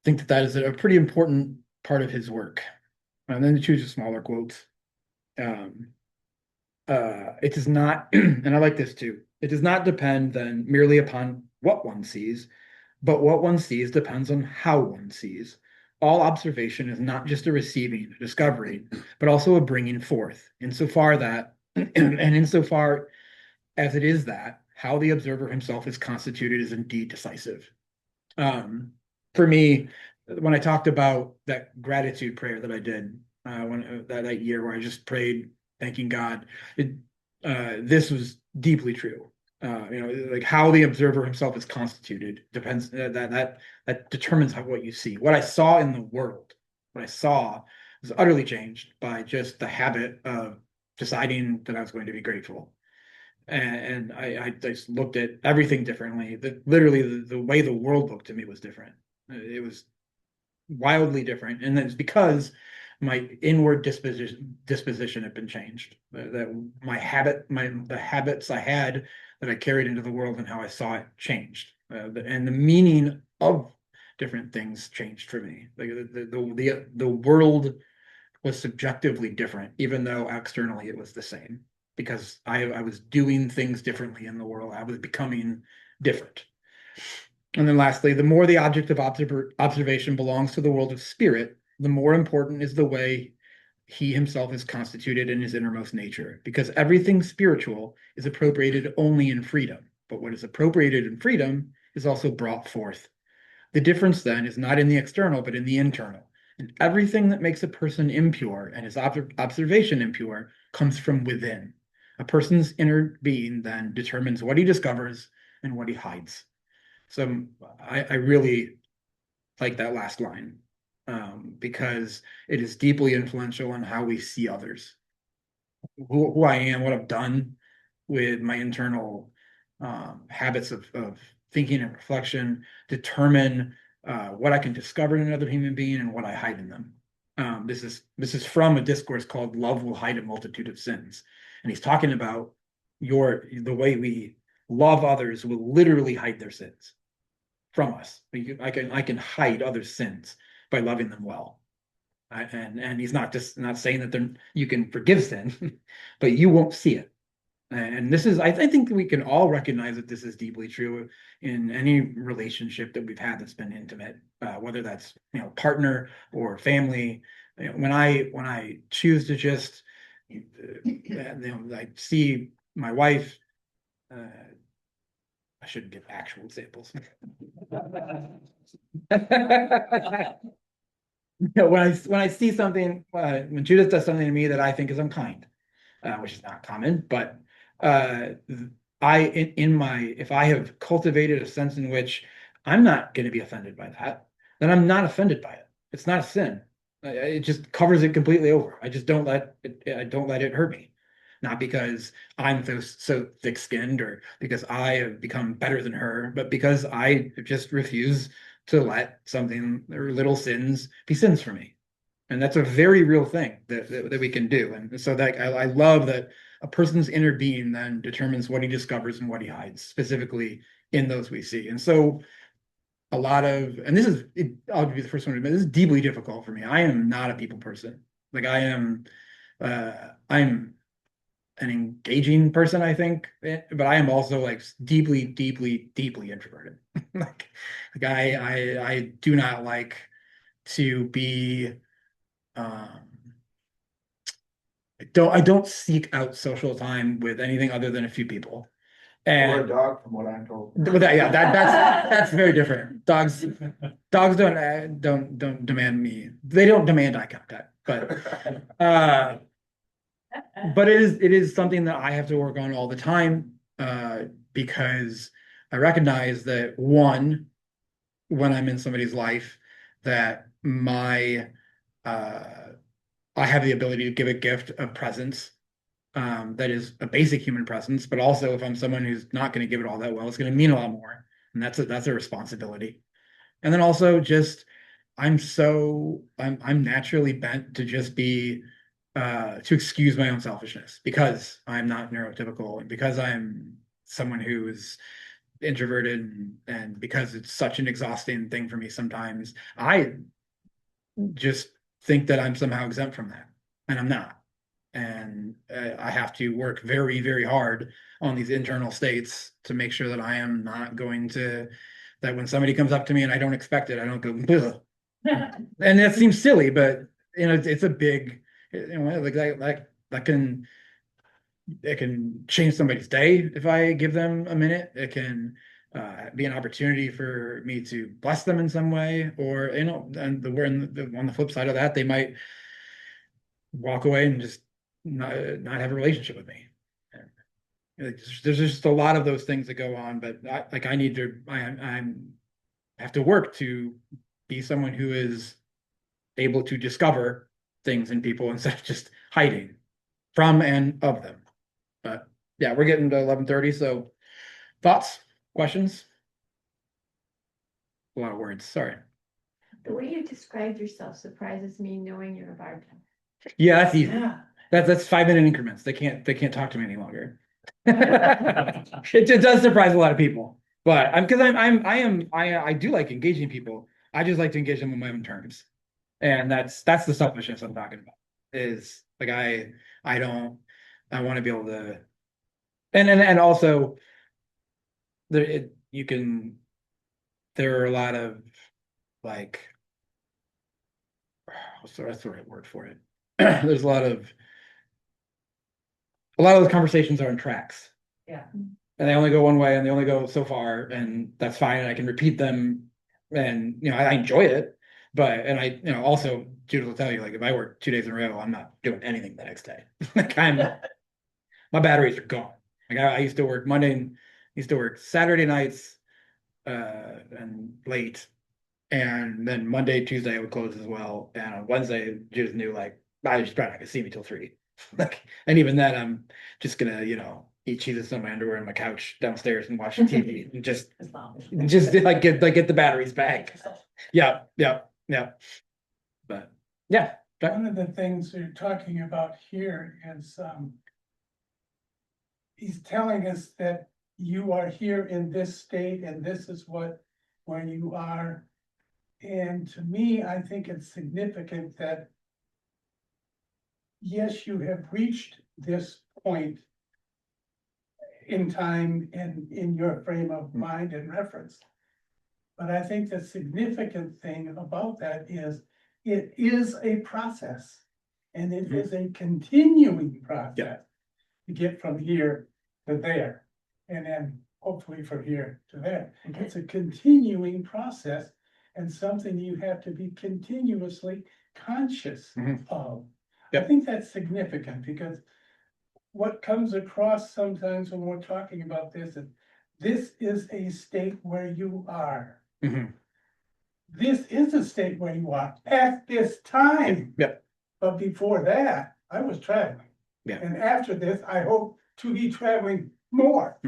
think that that is a pretty important part of his work. And then to choose a smaller quotes. Um, it does not, and I like this too. It does not depend then merely upon what one sees, but what one sees depends on how one sees. All observation is not just a receiving, a discovering, but also a bringing forth, insofar that, and insofar as it is that, how the observer himself is constituted is indeed decisive. Um, for me, when I talked about that gratitude prayer that I did when that year where I just prayed thanking God, this was deeply true. Like how the observer himself is constituted depends that determines what you see. What I saw in the world, what I saw was utterly changed by just the habit of deciding that I was going to be grateful. And I just looked at everything differently. Literally, the way the world looked to me was different. It was wildly different, and it's because my inward disposition had been changed. That the habits I had that I carried into the world and how I saw it changed, and the meaning of different things changed for me. Like the world was subjectively different, even though externally it was the same, because I was doing things differently in the world. I was becoming different. And then lastly, the more the object of observation belongs to the world of spirit, the more important is the way he himself is constituted in his innermost nature, because everything spiritual is appropriated only in freedom. But what is appropriated in freedom is also brought forth. The difference then is not in the external, but in the internal. And everything that makes a person impure and his observation impure comes from within. A person's inner being then determines what he discovers and what he hides. So I really like that last line because it is deeply influential on how we see others. Who I am, what I've done with my internal habits of thinking and reflection determine what I can discover in another human being and what I hide in them. This is from a discourse called "Love Will Hide a Multitude of Sins," and he's talking about the way we love others will literally hide their sins from us. I can hide other sins by loving them well. And he's not saying that you can forgive sin, but you won't see it. And this is, I think we can all recognize that this is deeply true in any relationship that we've had that's been intimate, whether that's partner or family. When I choose to just I see my wife. I shouldn't give actual examples. When I see something, when Judith does something to me that I think is unkind, which is not common, but if I have cultivated a sense in which I'm not going to be offended by that, then I'm not offended by it. It's not a sin. It just covers it completely over. I just don't let it hurt me. Not because I'm so thick-skinned or because I have become better than her, but because I just refuse to let something or little sins be sins for me. And that's a very real thing that we can do. And so that I love that a person's inner being then determines what he discovers and what he hides, specifically in those we see. And so and I'll be the first one to admit, this is deeply difficult for me. I am not a people person. Like I'm an engaging person, I think, but I am also like deeply, deeply, deeply introverted. like I do not like to be I don't seek out social time with anything other than a few people. Or a And dog, from what I'm told. but that's very different. Dogs don't demand me. They don't demand eye contact, but it is something that I have to work on all the time because I recognize that one, when I'm in somebody's life, that I have the ability to give a gift of presence that is a basic human presence, but also if I'm someone who's not going to give it all that well, it's going to mean a lot more, and that's a responsibility. And then also just I'm naturally bent to just be to excuse my own selfishness because I'm not neurotypical and because I'm someone who is introverted and because it's such an exhausting thing for me sometimes, I just think that I'm somehow exempt from that, and I'm not. And I have to work very, very hard on these internal states to make sure that I am not going to, that when somebody comes up to me and I don't expect it, I don't go, ugh. And that seems silly, but it's a big, like that can, it can change somebody's day if I give them a minute. It can be an opportunity for me to bless them in some way, or and on the flip side of that, they might walk away and just not have a relationship with me. There's just a lot of those things that go on, but I need to, I have to work to be someone who is able to discover things in people instead of just hiding from and of them. But yeah, we're getting to 11:30. So thoughts, questions? A lot of words. Sorry. The way you described yourself surprises me, knowing you're a bartender. Yeah, that's easy. That's 5-minute increments. They can't talk to me any longer. It does surprise a lot of people, but I do like engaging people. I just like to engage them on my own terms, and that's the selfishness I'm talking about. Is like I want to be able to, and also there there are a lot of like what's the right word for it? There's a lot of those conversations are on tracks. Yeah. And they only go one way and they only go so far, and that's fine. And I can repeat them, and I enjoy it. But I also Judith will tell you, like, if I work 2 days in a row, I'm not doing anything the next day. Like my batteries are gone. Like I used to work Saturday nights and late, and then Monday, Tuesday I would close as well. And on Wednesday, Judith knew, like, I just probably not gonna see me till 3. Like, and even then I'm just gonna, eat Cheez-Its on my underwear on my couch downstairs and watch TV and just like get the batteries back. Yeah. But yeah. One of the things you're talking about here is, he's telling us that you are here in this state and this is where you are. And to me, I think it's significant that yes, you have reached this point in time and in your frame of mind and reference. But I think the significant thing about that is it is a process, and it is a continuing process to get from here to there, and then hopefully from here to there. It's a continuing process and something you have to be continuously conscious of. I think that's significant because what comes across sometimes when we're talking about this is a state where you are. This is a state where you are at this time. Yep. But before that, I was traveling. Yeah. And after this, I hope to be traveling more.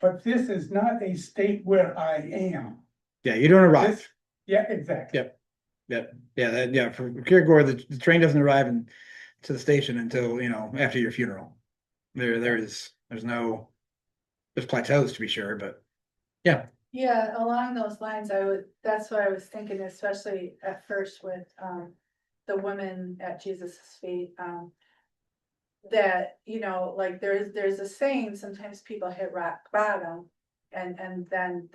But this is not a state where I am. Yeah, you don't arrive. Yeah, exactly. Yep. For Kierkegaard, the train doesn't arrive to the station until after your funeral. There's plateaus to be sure, but yeah. Yeah, along those lines, that's what I was thinking, especially at first with the women at Jesus' feet. That, like there's a saying, sometimes people hit rock bottom, and then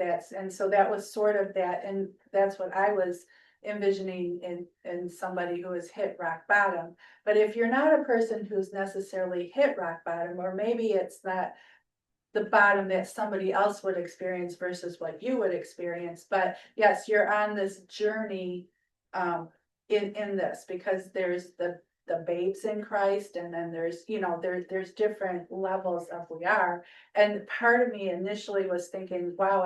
so that was sort of that, and that's what I was envisioning in somebody who has hit rock bottom. But if you're not a person who's necessarily hit rock bottom, or maybe it's not the bottom that somebody else would experience versus what you would experience, but yes, you're on this journey in this, because there's the babes in Christ, and then there's there's different levels of we are. And part of me initially was thinking, wow,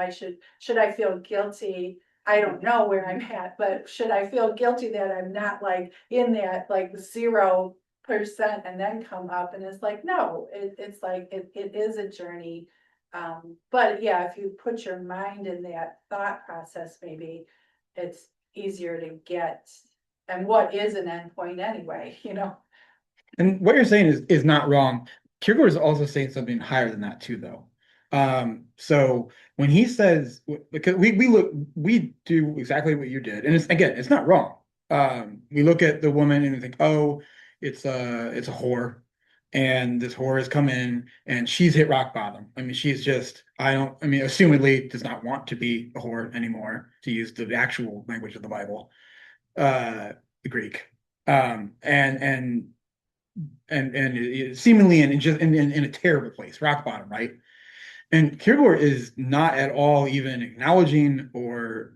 should I feel guilty? I don't know where I'm at, but should I feel guilty that I'm not like in that like 0% and then come up? And it's like, no, it's like it is a journey. But yeah, if you put your mind in that thought process, maybe it's easier to get. And what is an endpoint anyway, And what you're saying is not wrong. Kierkegaard is also saying something higher than that too, though. So when he says, because we do exactly what you did, and it's not wrong. We look at the woman and we think, oh, it's a whore, and this whore has come in and she's hit rock bottom. I mean, she's just, I mean, assumedly does not want to be a whore anymore, to use the actual language of the Bible, the Greek. Seemingly in a terrible place, rock bottom, right? And Kierkegaard is not at all even acknowledging or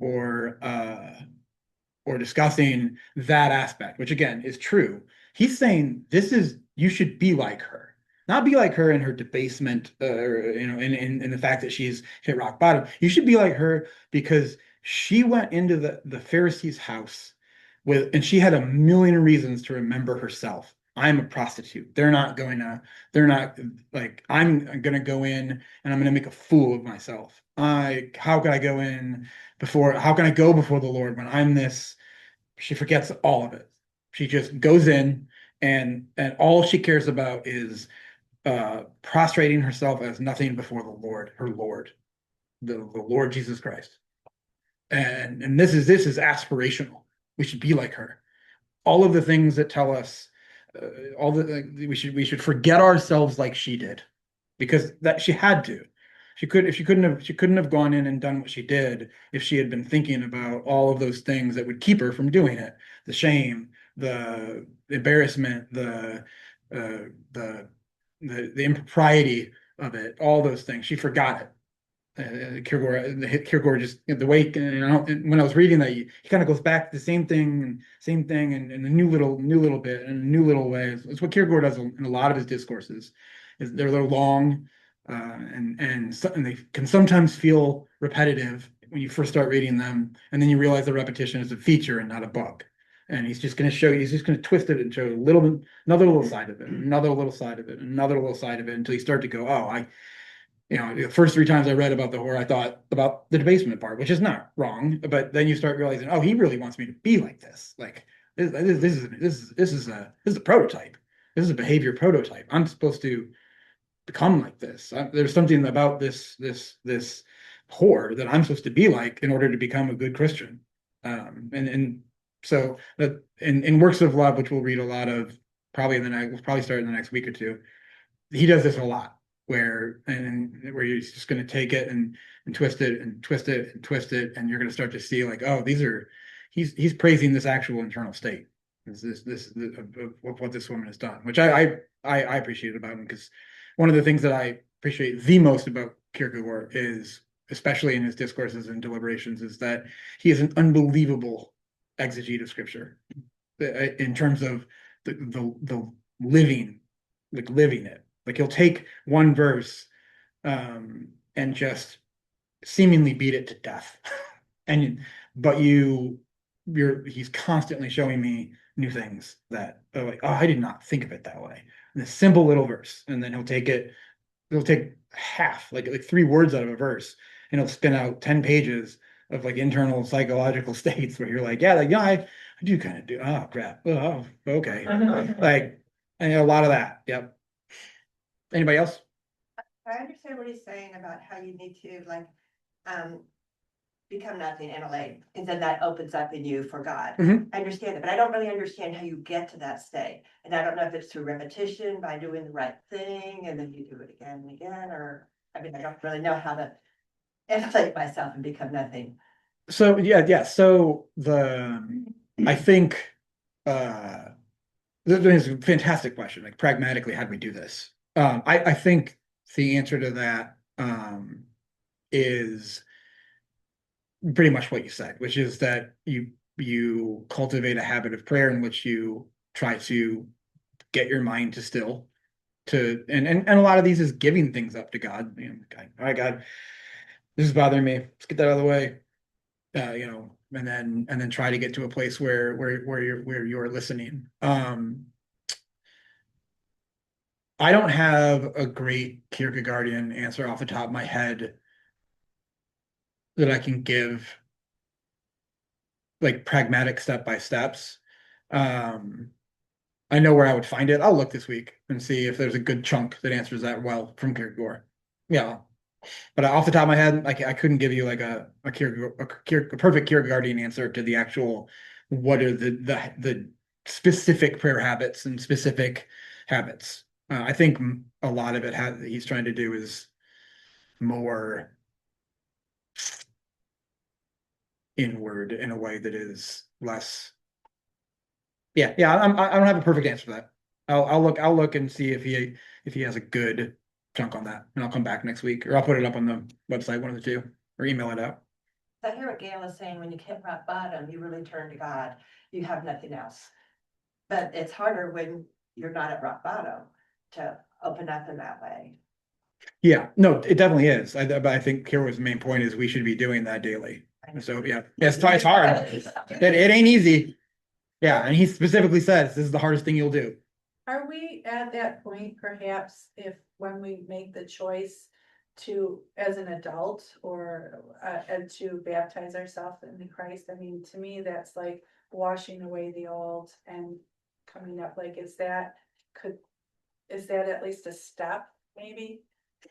discussing that aspect, which again is true. He's saying this is, you should be like her, not be like her in her debasement, or in the fact that she's hit rock bottom. You should be like her because she went into the Pharisee's house and she had a million reasons to remember herself. I'm a prostitute. They're not like, I'm gonna go in and I'm gonna make a fool of myself. How can I go in how can I go before the Lord when I'm this? She forgets all of it. She just goes in and all she cares about is prostrating herself as nothing before the Lord, her Lord, the Lord Jesus Christ. And this is aspirational. We should be like her. All of the things that tell us, all the we should forget ourselves like she did, because that she had to. She couldn't have gone in and done what she did if she had been thinking about all of those things that would keep her from doing it. The shame, the embarrassment, uh, the the impropriety of it, all those things. She forgot it. Kierkegaard just, the way, when I was reading that, he kind of goes back to the same thing, and a new little bit, and a new little way. It's what Kierkegaard does in a lot of his discourses. Is they're long, and they can sometimes feel repetitive when you first start reading them, and then you realize the repetition is a feature and not a bug. And he's just going to show you, he's just going to twist it and show a little bit, another little side of it, another little side of it, another little side of it, until you start to go, oh, the first 3 times I read about the whore, I thought about the debasement part, which is not wrong. But then you start realizing, oh, he really wants me to be like this. Like this is a prototype. This is a behavior prototype. I'm supposed to become like this. There's something about this whore that I'm supposed to be like in order to become a good Christian. And so that in Works of Love, which we'll read a lot of, we'll probably start in the next week or two. He does this a lot, where he's just going to take it and twist it and twist it and twist it, and you're going to start to see like, oh, he's praising this actual internal state. This of what this woman has done, which I appreciate about him, because one of the things that I appreciate the most about Kierkegaard is, especially in his discourses and deliberations, is that he is an unbelievable exegete of scripture, in terms of the living, like living it. Like he'll take one verse, and just seemingly beat it to death. But he's constantly showing me new things that are like, oh, I did not think of it that way. And a simple little verse, and then he'll take half, like 3 words out of a verse, and he'll spin out 10 pages of like internal psychological states where you're like, yeah, like, yeah, I do kind of do. Oh crap. Oh, okay. Like, and a lot of that. Yep. Anybody else? I understand what he's saying about how you need to um, become nothing in a way, and then that opens up in you for God. Mhm. I understand that, but I don't really understand how you get to that state. And I don't know if it's through repetition, by doing the right thing, and then you do it again and again, or, I mean, I don't really know how to inflate myself and become nothing. So yeah. So I think there's a fantastic question. Like, pragmatically, how do we do this? I think the answer to that is pretty much what you said, which is that you cultivate a habit of prayer in which you try to get your mind to still, and a lot of these is giving things up to God. All right, God, this is bothering me. Let's get that out of the way. And then try to get to a place where you're listening. I don't have a great Kierkegaardian answer off the top of my head that I can give, like pragmatic step by steps. I know where I would find it. I'll look this week and see if there's a good chunk that answers that well from Kierkegaard. Yeah, But off the top of my head, I couldn't give you like a perfect Kierkegaardian answer to the actual what are the specific prayer habits and specific habits. I think a lot of it he's trying to do is more inward in a way that is less. Yeah. I don't have a perfect answer for that. I'll look and see if he has a good chunk on that, and I'll come back next week, or I'll put it up on the website, one of the two, or email it out. I hear what Gail is saying, when you hit rock bottom, you really turn to God, you have nothing else. But it's harder when you're not at rock bottom to open up in that way. Yeah, no, it definitely is. But I think Kira's main point is we should be doing that daily. So yeah, it's hard. It ain't easy. Yeah, and he specifically says this is the hardest thing you'll do. Are we at that point perhaps if, when we make the choice to, as an adult or, and to baptize ourselves into Christ? I mean, to me, that's like washing away the old and coming up, like, is that at least a step, maybe?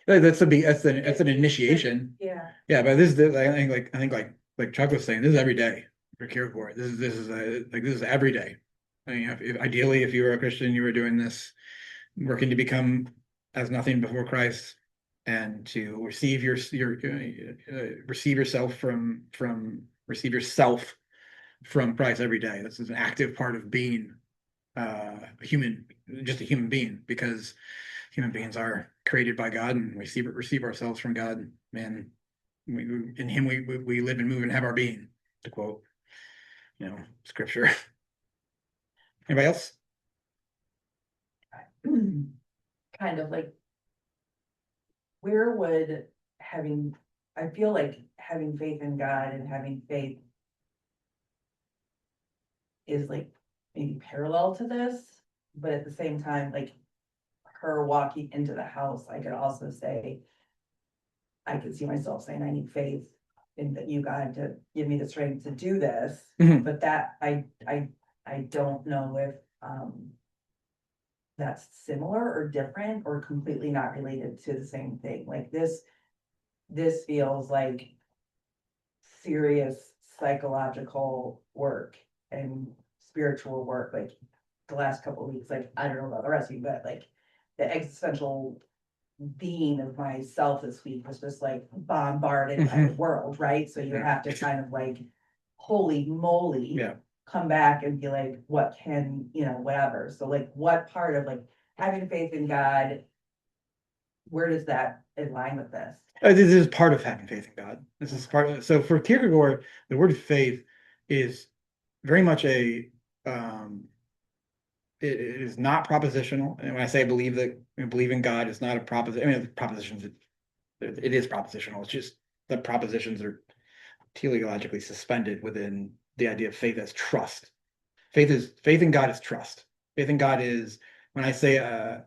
That's an initiation. Yeah. Yeah, but this is I think like Chuck was saying, this is every day for Kierkegaard. This is every day. I mean, ideally, if you were a Christian, you were doing this, working to become as nothing before Christ, and to receive receive yourself from Christ every day. This is an active part of being just a human being, because human beings are created by God and receive ourselves from God, and in Him we live and move and have our being, to quote, scripture. Anybody else? Kind of like, where would I feel like having faith in God and having faith is like maybe parallel to this, but at the same time, like her walking into the house, I could also say, I could see myself saying, I need faith in that you, God, to give me the strength to do this. Mhm. But that I don't know if that's similar or different or completely not related to the same thing. Like this feels like serious psychological work and spiritual work. Like the last couple of weeks, like I don't know about the rest of you, but like the existential being of myself this week was just like bombarded by the world, right? So you have to kind of like, holy moly, Yeah. come back and be like, what can, whatever. So like, what part of like having faith in God, where does that align with this? This is part of having faith in God. This is part of, so for Kierkegaard, the word faith is very much it is not propositional. And when I say I believe in God, it's not a proposition. I mean, propositions, it is propositional. It's just the propositions are teleologically suspended within the idea of faith as trust. Faith in God is trust. Faith in God is, when I say, I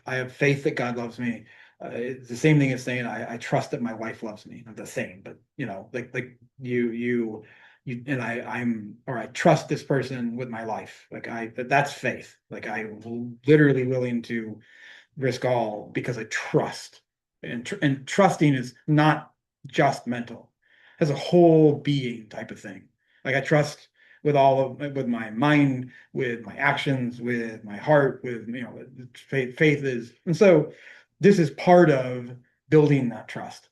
have faith that God loves me. It's the same thing as saying I trust that my wife loves me. Not the same, but like you and I trust this person with my life. That's faith. Like I'm literally willing to risk all because I trust. And trusting is not just mental. It has a whole being type of thing. Like I trust with with my mind, with my actions, with my heart, with faith is, and so this is part of building that trust.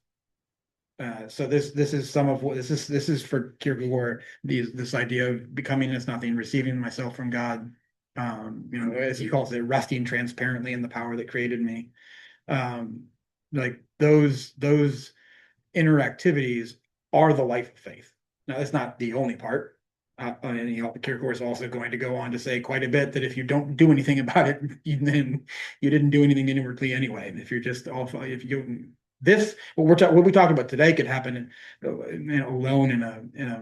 So this is some of what this is for Kierkegaard, this idea of becoming as nothing, receiving myself from God, as he calls it, resting transparently in the power that created me. Like those inner activities are the life of faith. Now that's not the only part. And Kierkegaard is also going to go on to say quite a bit that if you don't do anything about it, then you didn't do anything inwardly anyway. If you're just what we talked about today could happen alone in a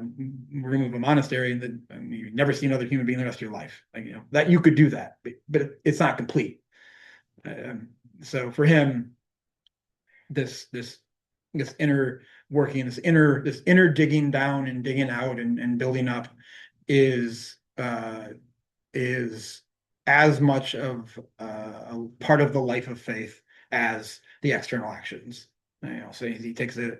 room of a monastery, and then you've never seen another human being the rest of your life. That you could do that, but it's not complete. So for him, this inner working, this inner digging down and digging out and building up is as much of a part of the life of faith as the external actions. So he takes a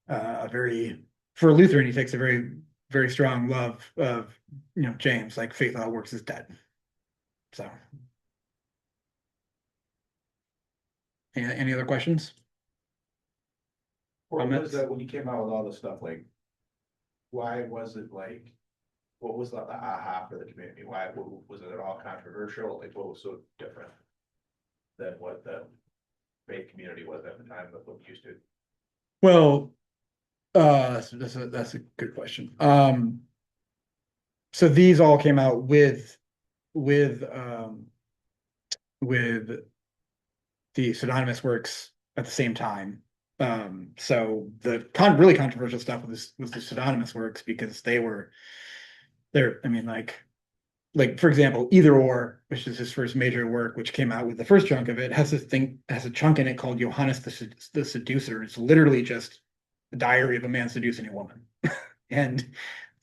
very, for a Lutheran, he takes a very strong love of, James, like faith without works is dead. So. Any other questions? Or was that when you came out with all this stuff, like, why was it like, what was the aha for the community? Why, was it at all controversial? Like, what was so different than what the faith community was at the time that what used to? Well, so that's a good question. So these all came out with the pseudonymous works at the same time. So the really controversial stuff was the pseudonymous works because they're, I mean, like for example, Either Or, which is his first major work, which came out with the first chunk of it, has a chunk in it called Johannes the Seducer. It's literally just the diary of a man seducing a woman. And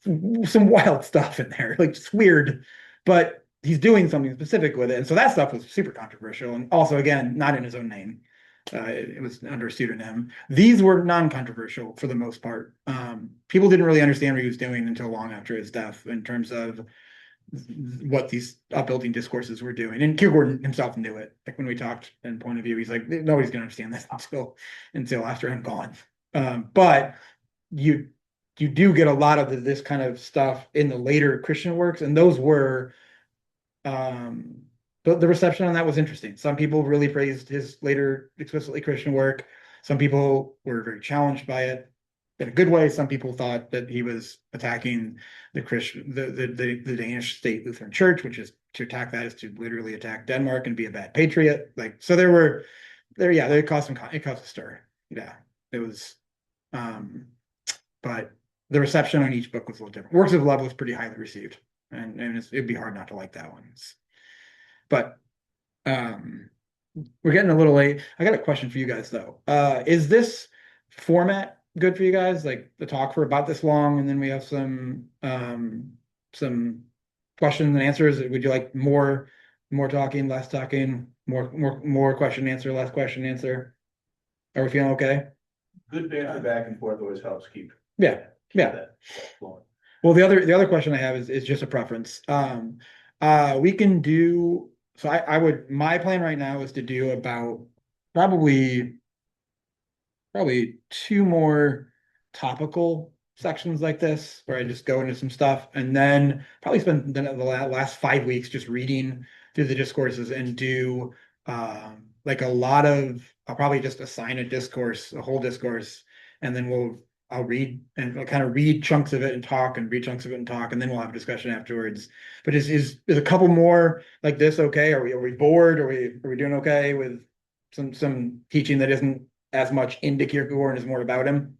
some wild stuff in there, like it's weird, but he's doing something specific with it. And so that stuff was super controversial. And also, again, not in his own name. It was under a pseudonym. These were non-controversial for the most part. People didn't really understand what he was doing until long after his death in terms of what these upbuilding discourses were doing. And Kierkegaard himself knew it. Like when we talked in point of view, he's like, nobody's gonna understand this until after I'm gone. But you do get a lot of this kind of stuff in the later Christian works, and those were the reception on that was interesting. Some people really praised his later explicitly Christian work. Some people were very challenged by it in a good way. Some people thought that he was attacking the Danish state Lutheran Church, which is to attack that is to literally attack Denmark and be a bad patriot. Like, so they caused a stir. Yeah, it was, but the reception on each book was a little different. Works of Love was pretty highly received, and it'd be hard not to like that one. But we're getting a little late. I got a question for you guys though. Is this format good for you guys? Like the talk for about this long, and then we have some questions and answers. Would you like more talking, less talking, more question answer, less question answer? Are we feeling okay? Good banter back and forth always helps keep. Yeah. that flowing. Well, the other question I have is just a preference. We can do, so my plan right now is to do about probably two more topical sections like this, where I just go into some stuff and then probably spend the last 5 weeks just reading through the discourses and do like a lot of, I'll probably just assign a whole discourse, and then I'll read and I'll kind of read chunks of it and talk, and read chunks of it and talk, and then we'll have a discussion afterwards. But is a couple more like this okay? Are we bored? Are we doing okay with some teaching that isn't as much into Kierkegaard and is more about him?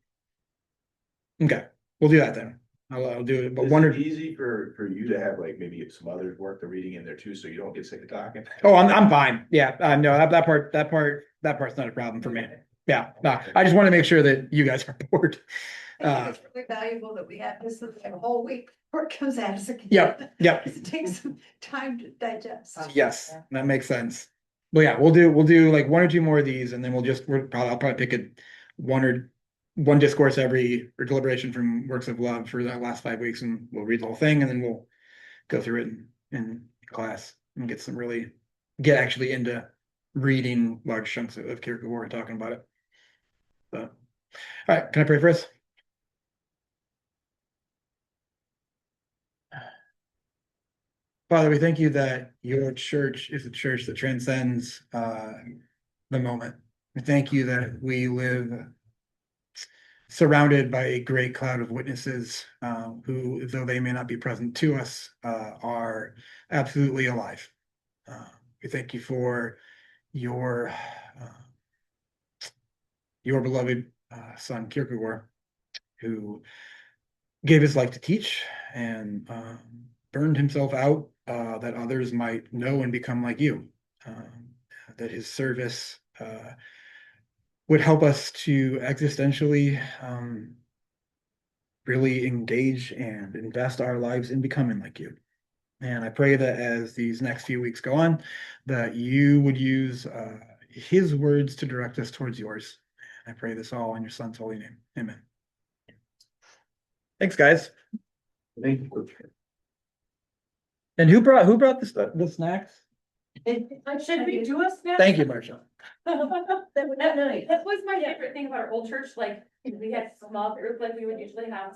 Okay, we'll do that then. I'll do it. But Is it easy for you to have like maybe some other work the reading in there too, so you don't get sick of talking? Oh, I'm fine. Yeah, no, that part's not a problem for me. Yeah, no, I just want to make sure that you guys are bored. I think it's really valuable that we have this a whole week before it comes out as a. Yep. It takes some time to digest. Yes, that makes sense. But yeah, we'll do like one or two more of these, and then I'll probably pick one discourse or deliberation from Works of Love for the last 5 weeks, and we'll read the whole thing, and then we'll go through it in class and get actually into reading large chunks of Kierkegaard and talking about it. So, all right, can I pray for us? Father, we thank you that your church is a church that transcends the moment. We thank you that we live surrounded by a great cloud of witnesses who, though they may not be present to us, are absolutely alive. We thank you for your beloved son Kierkegaard, who gave his life to teach and burned himself out that others might know and become like you. That his service would help us to existentially really engage and invest our lives in becoming like you. And I pray that as these next few weeks go on, that you would use his words to direct us towards yours. I pray this all in your son's holy name. Amen. Thanks, guys. Thank you. And who brought the snacks? Should we do a snap? Thank you, Marcia. That was That was my favorite thing about our old church, like, we had small group like we would usually have.